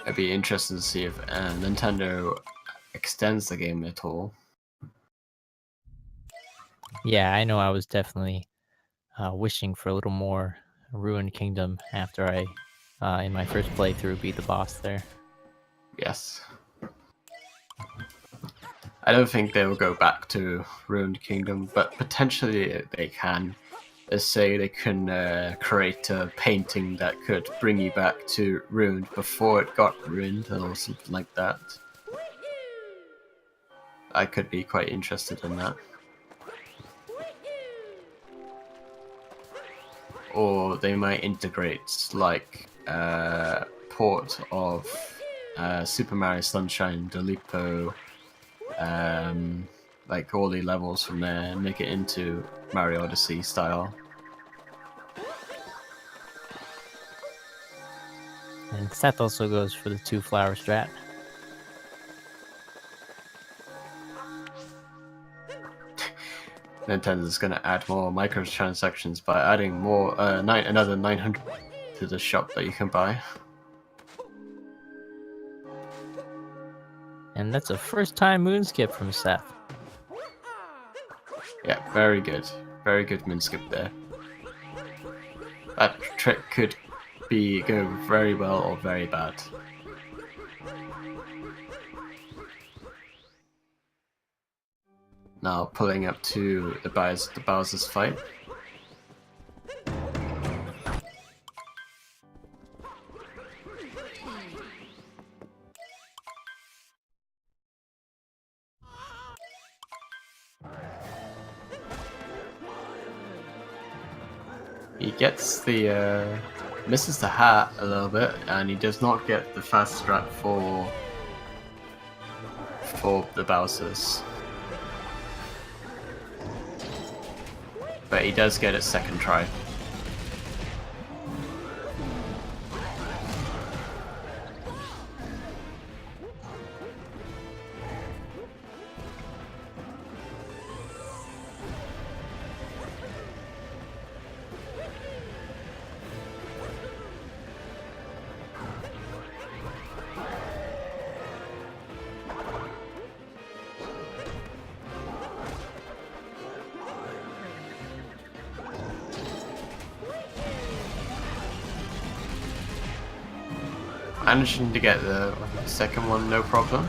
It'd be interesting to see if Nintendo extends the game at all. Yeah, I know I was definitely wishing for a little more Ruined Kingdom after I, in my first playthrough, beat the boss there. Yes. I don't think they will go back to Ruined Kingdom, but potentially they can. Let's say they can create a painting that could bring you back to Ruined before it got ruined, or something like that. I could be quite interested in that. Or they might integrate like port of Super Mario Sunshine, Dolipo, like all the levels from there, and make it into Mario Odyssey style. And Seth also goes for the 2-flower strat. Nintendo's going to add more microtransactions by adding more another 900 to the shop that you can buy. And that's a first-time moon skip from Seth. Yeah, very good. Very good moon skip there. That trick could go very well or very bad. Now pulling up to the Bowser's fight. He gets the misses the hat a little bit, and he does not get the fast strat for the Bowsers. But he does get it second try. Managing to get the second one, no problem.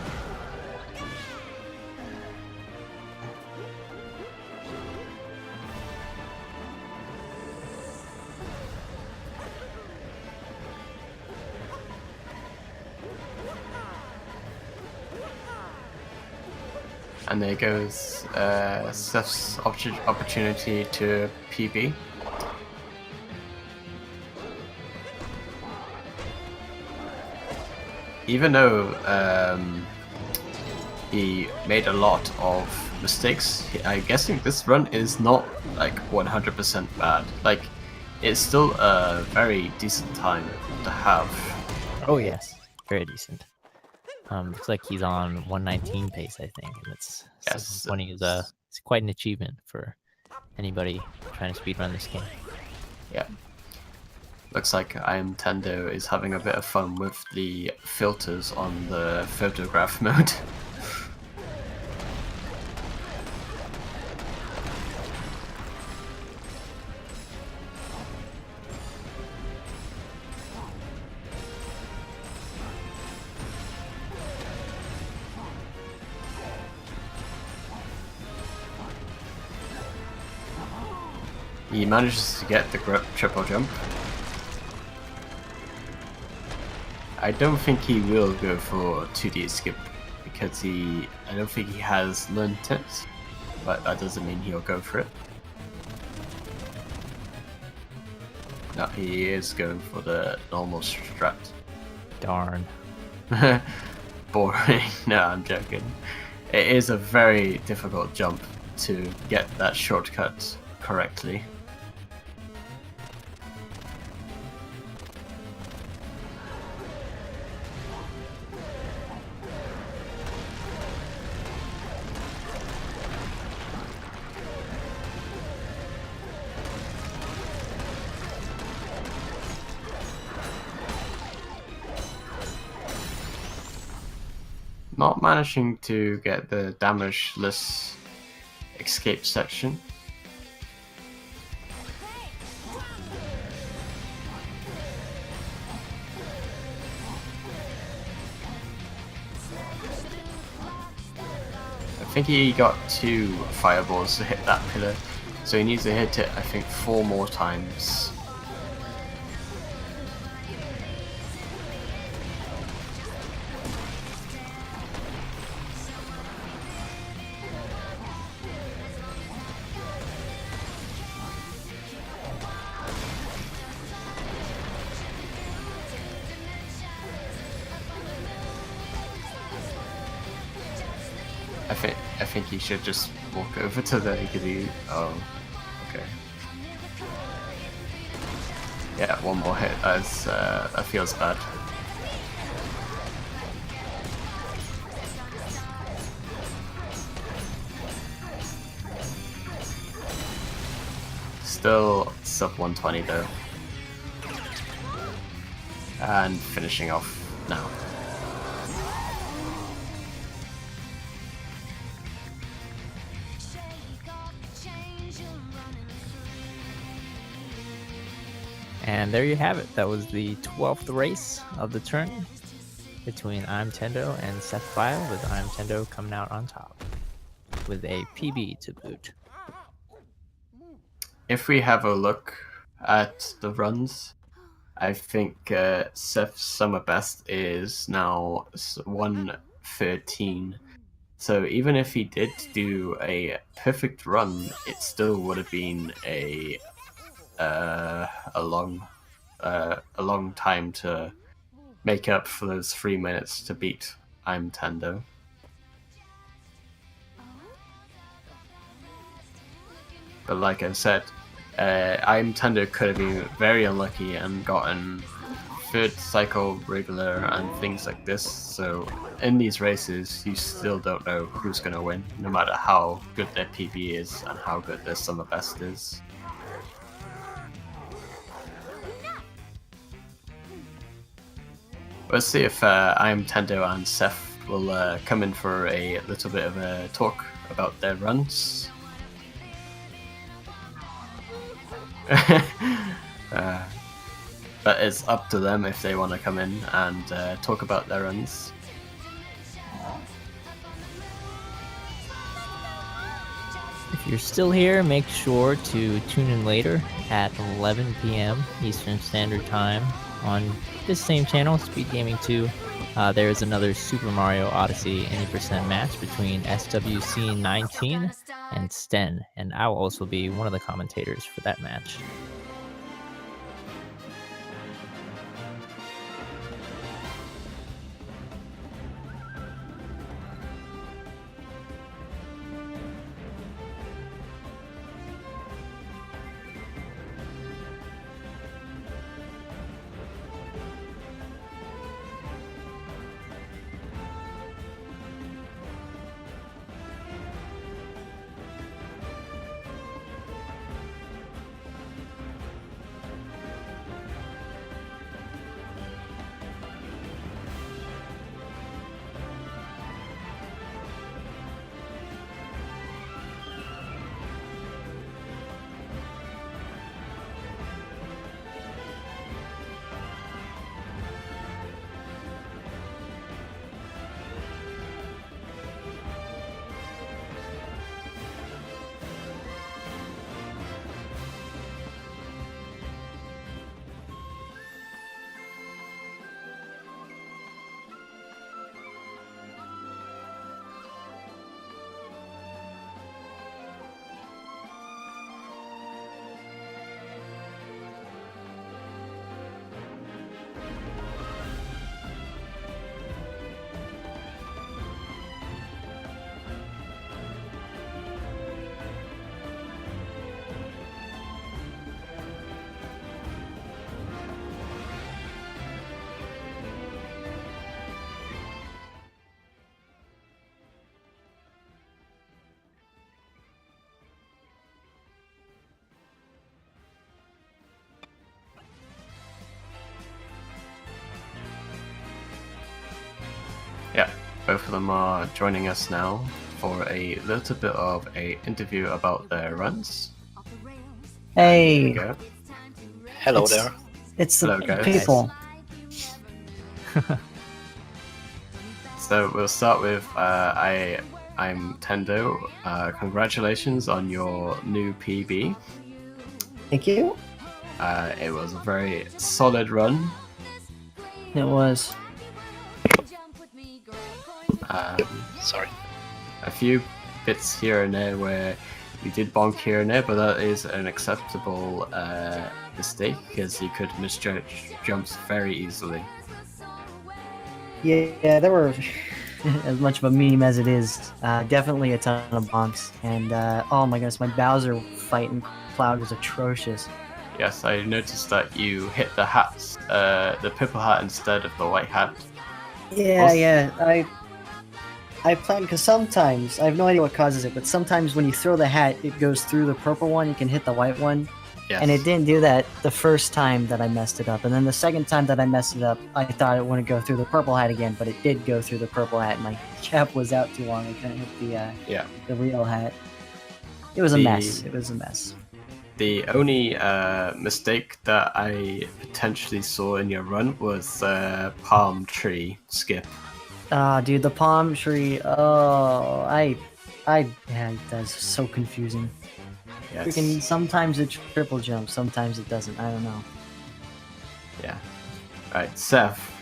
And there goes Seth's opportunity to PB. Even though he made a lot of mistakes, I'm guessing this run is not like 100% bad. Like, it's still a very decent time to have. Oh yes, very decent. Looks like he's on 119 pace, I think, and it's 720 is it's quite an achievement for anybody trying to speedrun this game. Yeah. Looks like IMtendo is having a bit of fun with the filters on the photograph mode. He manages to get the triple jump. I don't think he will go for 2D skip because I don't think he has learned it, but that doesn't mean he'll go for it. No, he is going for the normal strat. Darn. Boring. No, I'm joking. It is a very difficult jump to get that shortcut correctly. Not managing to get the damageless escape section. I think he got 2 fireballs to hit that pillar, so he needs to hit it, I think, 4 more times. I think he should just walk over to the Iggy. Oh, okay. Yeah, 1 more hit. That feels bad. Still sub 120 though. And finishing off now. And there you have it. That was the 12th race of the tourney between IMtendo and SethBio, with IMtendo coming out on top with a PB to boot. If we have a look at the runs, I think Seth's summer best is now 113. So even if he did do a perfect run, it still would have been a long time to make up for those 3 minutes to beat IMtendo. But like I said, IMtendo could have been very unlucky and gotten third cycle regular and things like this. So in these races, you still don't know who's going to win, no matter how good their PB is and how good their summer best is. Let's see if IMtendo and Seth will come in for a little bit of a talk about their runs. But it's up to them if they want to come in and talk about their runs. If you're still here, make sure to tune in later at 11 p.m. Eastern Standard Time on this same channel, Speed Gaming 2. There is another Super Mario Odyssey any percent match between SWC19 and Sten, and I will also be one of the commentators for that match. Yeah, both of them are joining us now for a little bit of a interview about their runs. Hey, Hello It's- there. it's the Hello, guys. people. So we'll start with IMtendo. Congratulations on your new PB. Thank you. It was a very solid run. It was. Sorry. A few bits here and there where you did bonk here and there, but that is an acceptable mistake because you could misjudge jumps very easily. Yeah, there were as much of a meme as it is. Definitely a ton of bonks, and oh my goodness, my Bowser fight in Cloud was atrocious. Yes, I noticed that you hit the hats, the purple hat instead of the white hat. Yeah, Also- yeah. I planned because sometimes I have no idea what causes it, but sometimes when you throw the hat, it goes through the purple one. You can hit the white one. Yes. And it didn't do that the first time that I messed it up. And then the second time that I messed it up, I thought it wouldn't go through the purple hat again, but it did go through the purple hat. My cap was out too long. I couldn't hit Yeah. the real hat. It was a The- mess. It was a mess. The only mistake that I potentially saw in your run was palm tree skip. Dude, the palm tree. Yeah, that's so confusing. Yes. Freaking, sometimes it triple jumps, sometimes it doesn't. I don't know. Yeah. Right, Seth.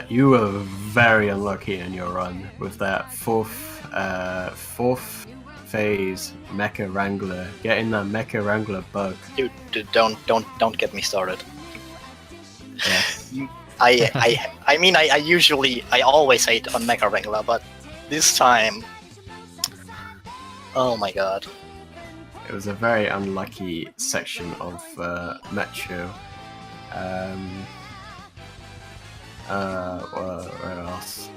You were very unlucky in your run with that fourth phase Mecha Wrangler, getting that Mecha Wrangler bug. Dude, don't get me started. Yes. I mean, I always hate on Mecha Wrangler, but this time, oh my god. It was a very unlucky section of Metro. Where else?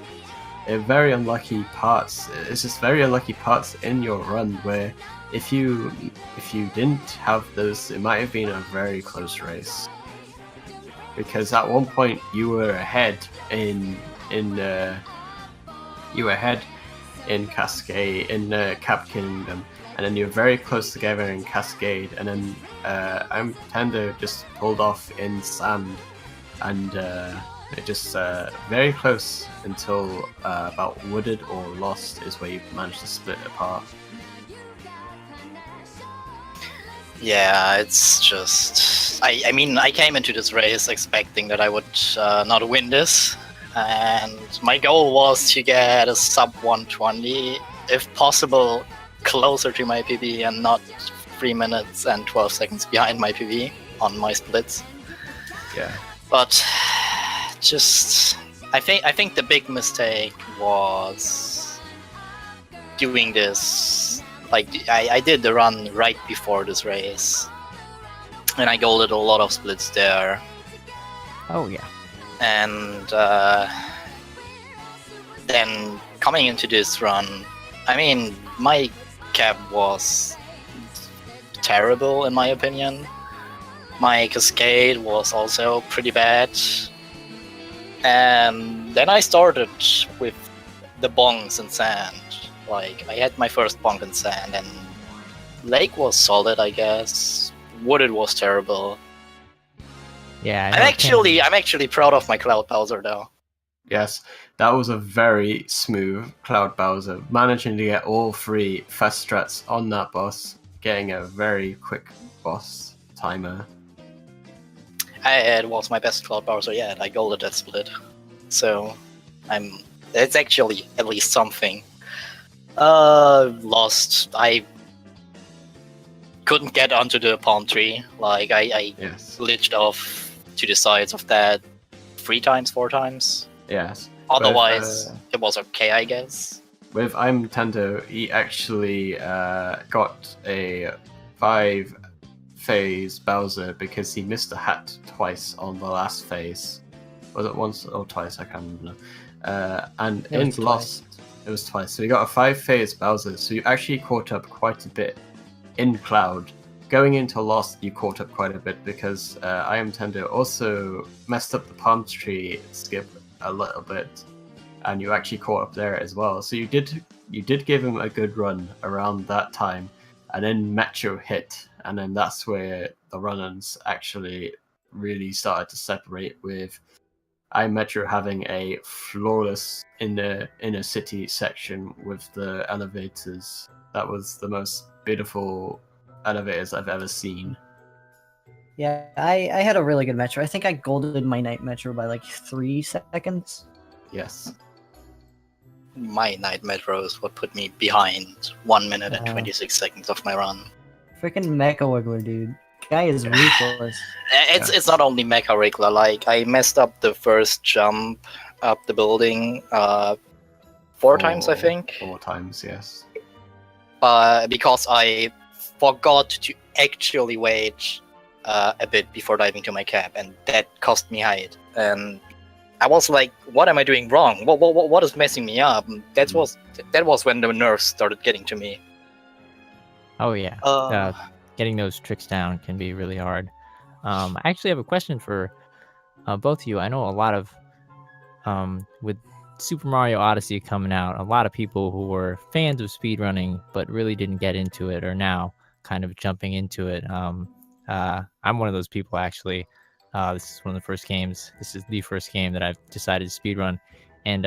Very unlucky parts. It's just very unlucky parts in your run where if you didn't have those, it might have been a very close race. Because at one point you were ahead in Cascade in Cap Kingdom, and then you were very close together in Cascade, and then IMtendo just pulled off in Sand, and it just very close until about Wooded or Lost is where you managed to split apart. Yeah, it's just... I mean, I came into this race expecting that I would not win this, and my goal was to get a sub 120, if possible, closer to my PB and not 3 minutes and 12 seconds behind my PB on my splits. Yeah. But just... I think the big mistake was doing this. Like, I did the run right before this race, and I golded a lot of splits there. Oh yeah. And then coming into this run, I mean, my cap was terrible in my opinion. My cascade was also pretty bad. And then I started with the bongs and sand. Like, I had my first bonk in sand, and lake was solid, I guess. Wooded was terrible. Yeah. I'm actually proud of my Cloud Bowser though. Yes, that was a very smooth Cloud Bowser, managing to get all 3 fast strats on that boss, getting a very quick boss timer. It was my best Cloud Bowser yet. I golded that split, so it's actually at least something. Lost. I couldn't get onto the palm tree. Like, I Yes. glitched off to the sides of that 4 times. Yes. Otherwise, With, it was okay, I guess. with IMtendo, he actually got a 5 phase Bowser because he missed a hat twice on the last phase. Was it once or twice? I can't remember. And It in was Lost, it was twice. So you got a 5 phase Bowser. So you actually caught up quite a bit in Cloud. Going into Lost, you caught up quite a bit because IMtendo also messed up the palm tree skip a little bit, and you actually caught up there as well. So you did give him a good run around that time, and then Metro hit, and then that's where the run-ins actually really started to separate, with Metro having a flawless inner city section with the elevators. That was the most beautiful elevators I've ever seen. Yeah, I had a really good Metro. I think I golded my Night Metro by like 3 seconds. Yes. My Night Metro is what put me behind 1 minute and Wow. 26 seconds of my run. Freaking Mecha Wiggler, dude. Guy is ruthless. It's not only Mecha Wrangler. Like, I messed up the first jump up the building 4 times, I think. 4 times, yes. Because I forgot to actually wait a bit before diving to my cap, and that cost me height. And I was like, "What am I doing wrong? What is messing me up?" That was when the nerves started getting to me. Oh yeah. Getting those tricks down can be really hard. I actually have a question for both of you. I know a lot of with Super Mario Odyssey coming out, a lot of people who were fans of speedrunning but really didn't get into it are now kind of jumping into it. I'm one of those people actually. This is one of the first games. This is the first game that I've decided to speedrun, and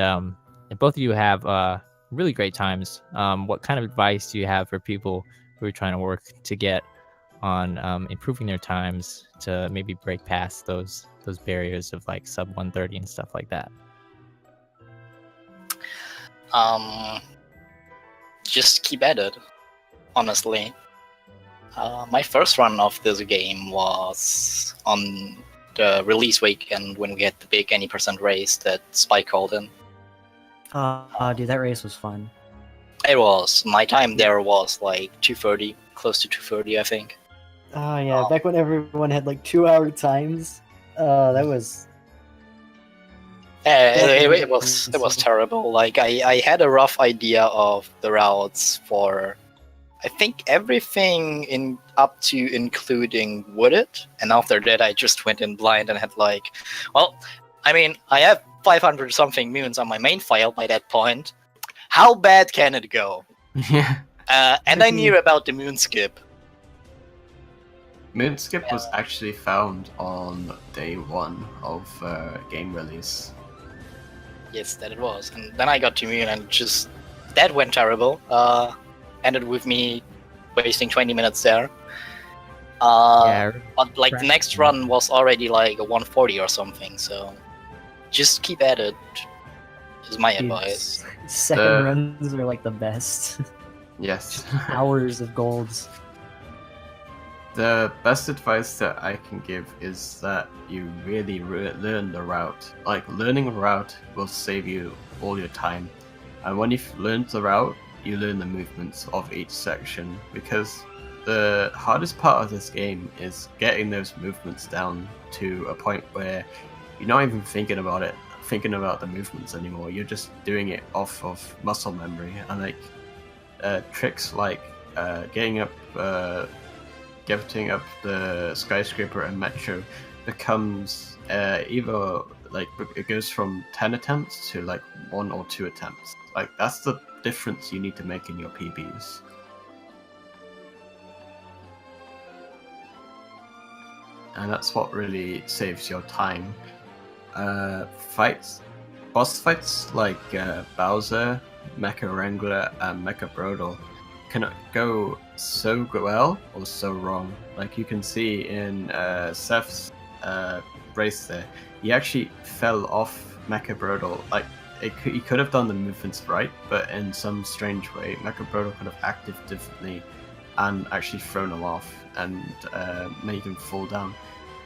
both of you have really great times. What kind of advice do you have for people who are trying to work to get on improving their times to maybe break past those barriers of like sub 130 and stuff like that? Just keep at it, honestly. My first run of this game was on the release weekend when we had the big any percent race that Spike called in. Dude, that race was fun. It was. My time there was like 2:30, close to 2:30, I think. Oh yeah, back when everyone had like 2-hour times. That was. It was terrible. Like I had a rough idea of the routes for, I think everything in up to including Wooded, and after that I just went in blind and had like, well, I mean I have 500 something moons on my main file by that point. How bad can it go? Yeah. And I knew about the moon skip. Moonskip was actually found on day 1 of game release. Yes, that it was. And then I got to moon and just that went terrible. Ended with me wasting 20 minutes there. But like the next run was already like a 140 or something, so just keep at it is my advice. Second runs are like the best. Yes. Hours of golds. The best advice that I can give is that you really learn the route. Like, learning a route will save you all your time. And when you've learned the route, you learn the movements of each section. Because the hardest part of this game is getting those movements down to a point where you're not even thinking about the movements anymore. You're just doing it off of muscle memory. And like, tricks like getting up the skyscraper and metro becomes either like it goes from 10 attempts to like 1 or 2 attempts. Like, that's the difference you need to make in your PBs. And that's what really saves your time. Boss fights like Bowser, Mecha Wrangler, and Mecha Brodel can go so well or so wrong. Like you can see in Seth's race there, he actually fell off Mecha Brodel. Like he could have done the movements right, but in some strange way, Mecha Brodel could have acted differently and actually thrown him off and made him fall down.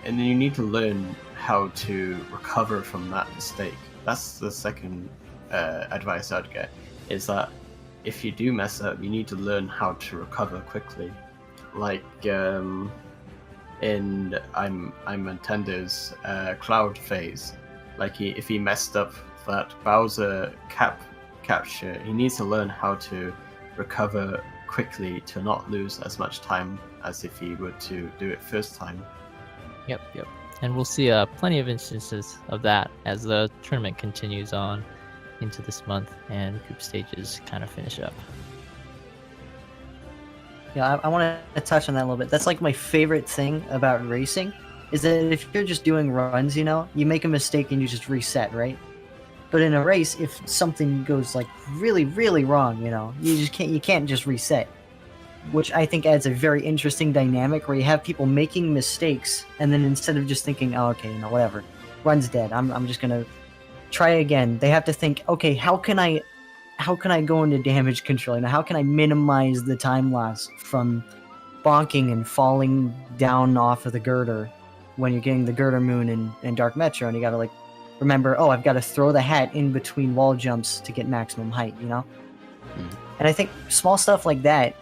And then you need to learn how to recover from that mistake. That's the second advice I'd get, is that if you do mess up, you need to learn how to recover quickly. Like in IMtendo's Cloud phase, like if he messed up that Bowser capture, he needs to learn how to recover quickly to not lose as much time as if he were to do it first time. Yep. And we'll see plenty of instances of that as the tournament continues on into this month and group stages kind of finish up. Yeah, I want to touch on that a little bit. That's like my favorite thing about racing, is that if you're just doing runs, you know, you make a mistake and you just reset, right? But in a race, if something goes like really, really wrong, you know, you can't just reset. Which I think adds a very interesting dynamic where you have people making mistakes, and then instead of just thinking, oh, okay, you know, whatever, run's dead, I'm just gonna try again. They have to think, okay, how can I go into damage control? You know, how can I minimize the time loss from bonking and falling down off of the girder when you're getting the girder moon in Dark Metro, and you gotta like remember, oh, I've got to throw the hat in between wall jumps to get maximum height, you know? And I think small stuff like that,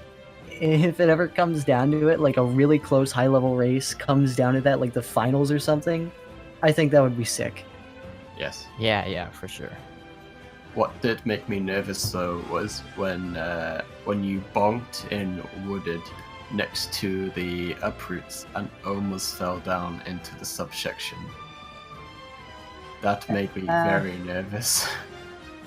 if it ever comes down to it, like a really close high-level race comes down to that, like the finals or something, I think that would be sick. Yes. Yeah, for sure. What did make me nervous though was when you bonked in Wooded next to the uproots and almost fell down into the subsection. That made me very nervous.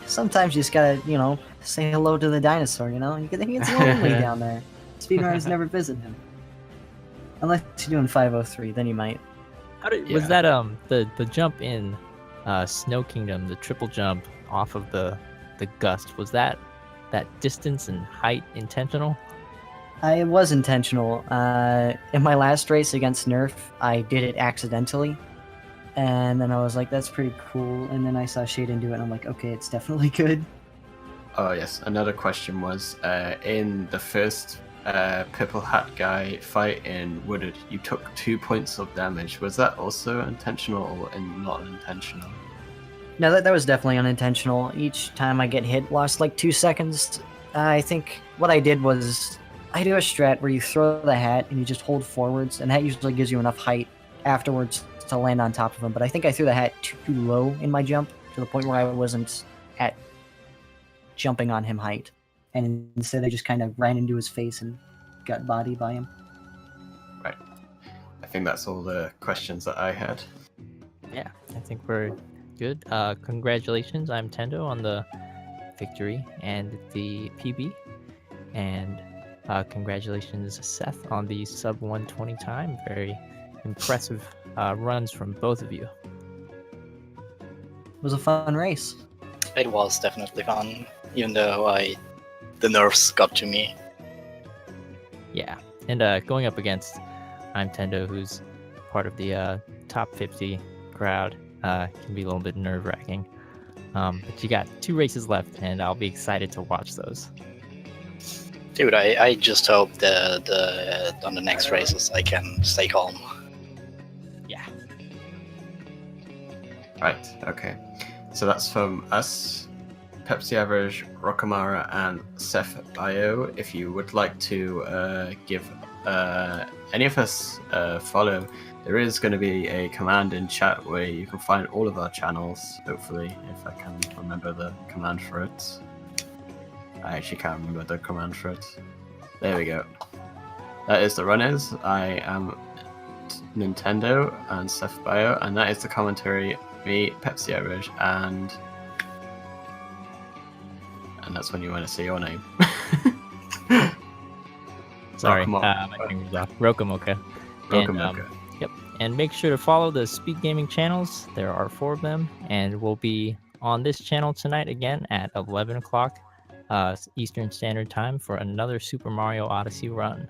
Sometimes you just gotta, you know, say hello to the dinosaur, you know? You think it's lonely down there. Speedrunners never visit him. Unless you're doing 503, then you might. Was Yeah. that the jump in Snow Kingdom, the triple jump off of the gust? Was that distance and height intentional? It was intentional. In my last race against Nerf, I did it accidentally. And then I was like, that's pretty cool. And then I saw Shaden do it, and I'm like, okay, it's definitely good. Oh yes, another question was in the first purple hat guy fight in Wooded, you took 2 points of damage. Was that also intentional or not intentional? No, that was definitely unintentional. Each time I get hit, lost like 2 seconds. I think what I did was I do a strat where you throw the hat and you just hold forwards, and that usually gives you enough height afterwards to land on top of him. But I think I threw the hat too low in my jump to the point where I wasn't at jumping on him height, and instead I just kind of ran into his face and got bodied by him. Right. I think that's all the questions that I had. Yeah, I think we're good. Congratulations, IMtendo, on the victory and the PB, and congratulations, Seth, on the sub 120 time. Very impressive runs from both of you. It was a fun race. It was definitely fun, even though the nerfs got to me. Yeah, and going up against IMtendo, who's part of the top 50 crowd, can be a little bit nerve-wracking. But you got 2 races left, and I'll be excited to watch those. Dude, I just hope the on the next races I can stay calm. Yeah. Right, okay. So that's from us, Pepsi Average, Rockamara, and SethBio. If you would like to give any of us a follow, there is going to be a command in chat where you can find all of our channels, hopefully, if I can remember the command for it. I actually can't remember the command for it. There we go. That is the runners. I am Nintendo and SethBio, and that is the commentary, me, Pepsi Average, and that's when you want to say your name. Sorry, Rokamoka. my fingers off. Rokamoka. Rokamoka. Yep, and make sure to follow the Speed Gaming channels. There are 4 of them, and we'll be on this channel tonight again at 11 o'clock Eastern Standard Time for another Super Mario Odyssey run.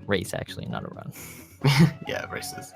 Race, actually, not a run. Yeah, races.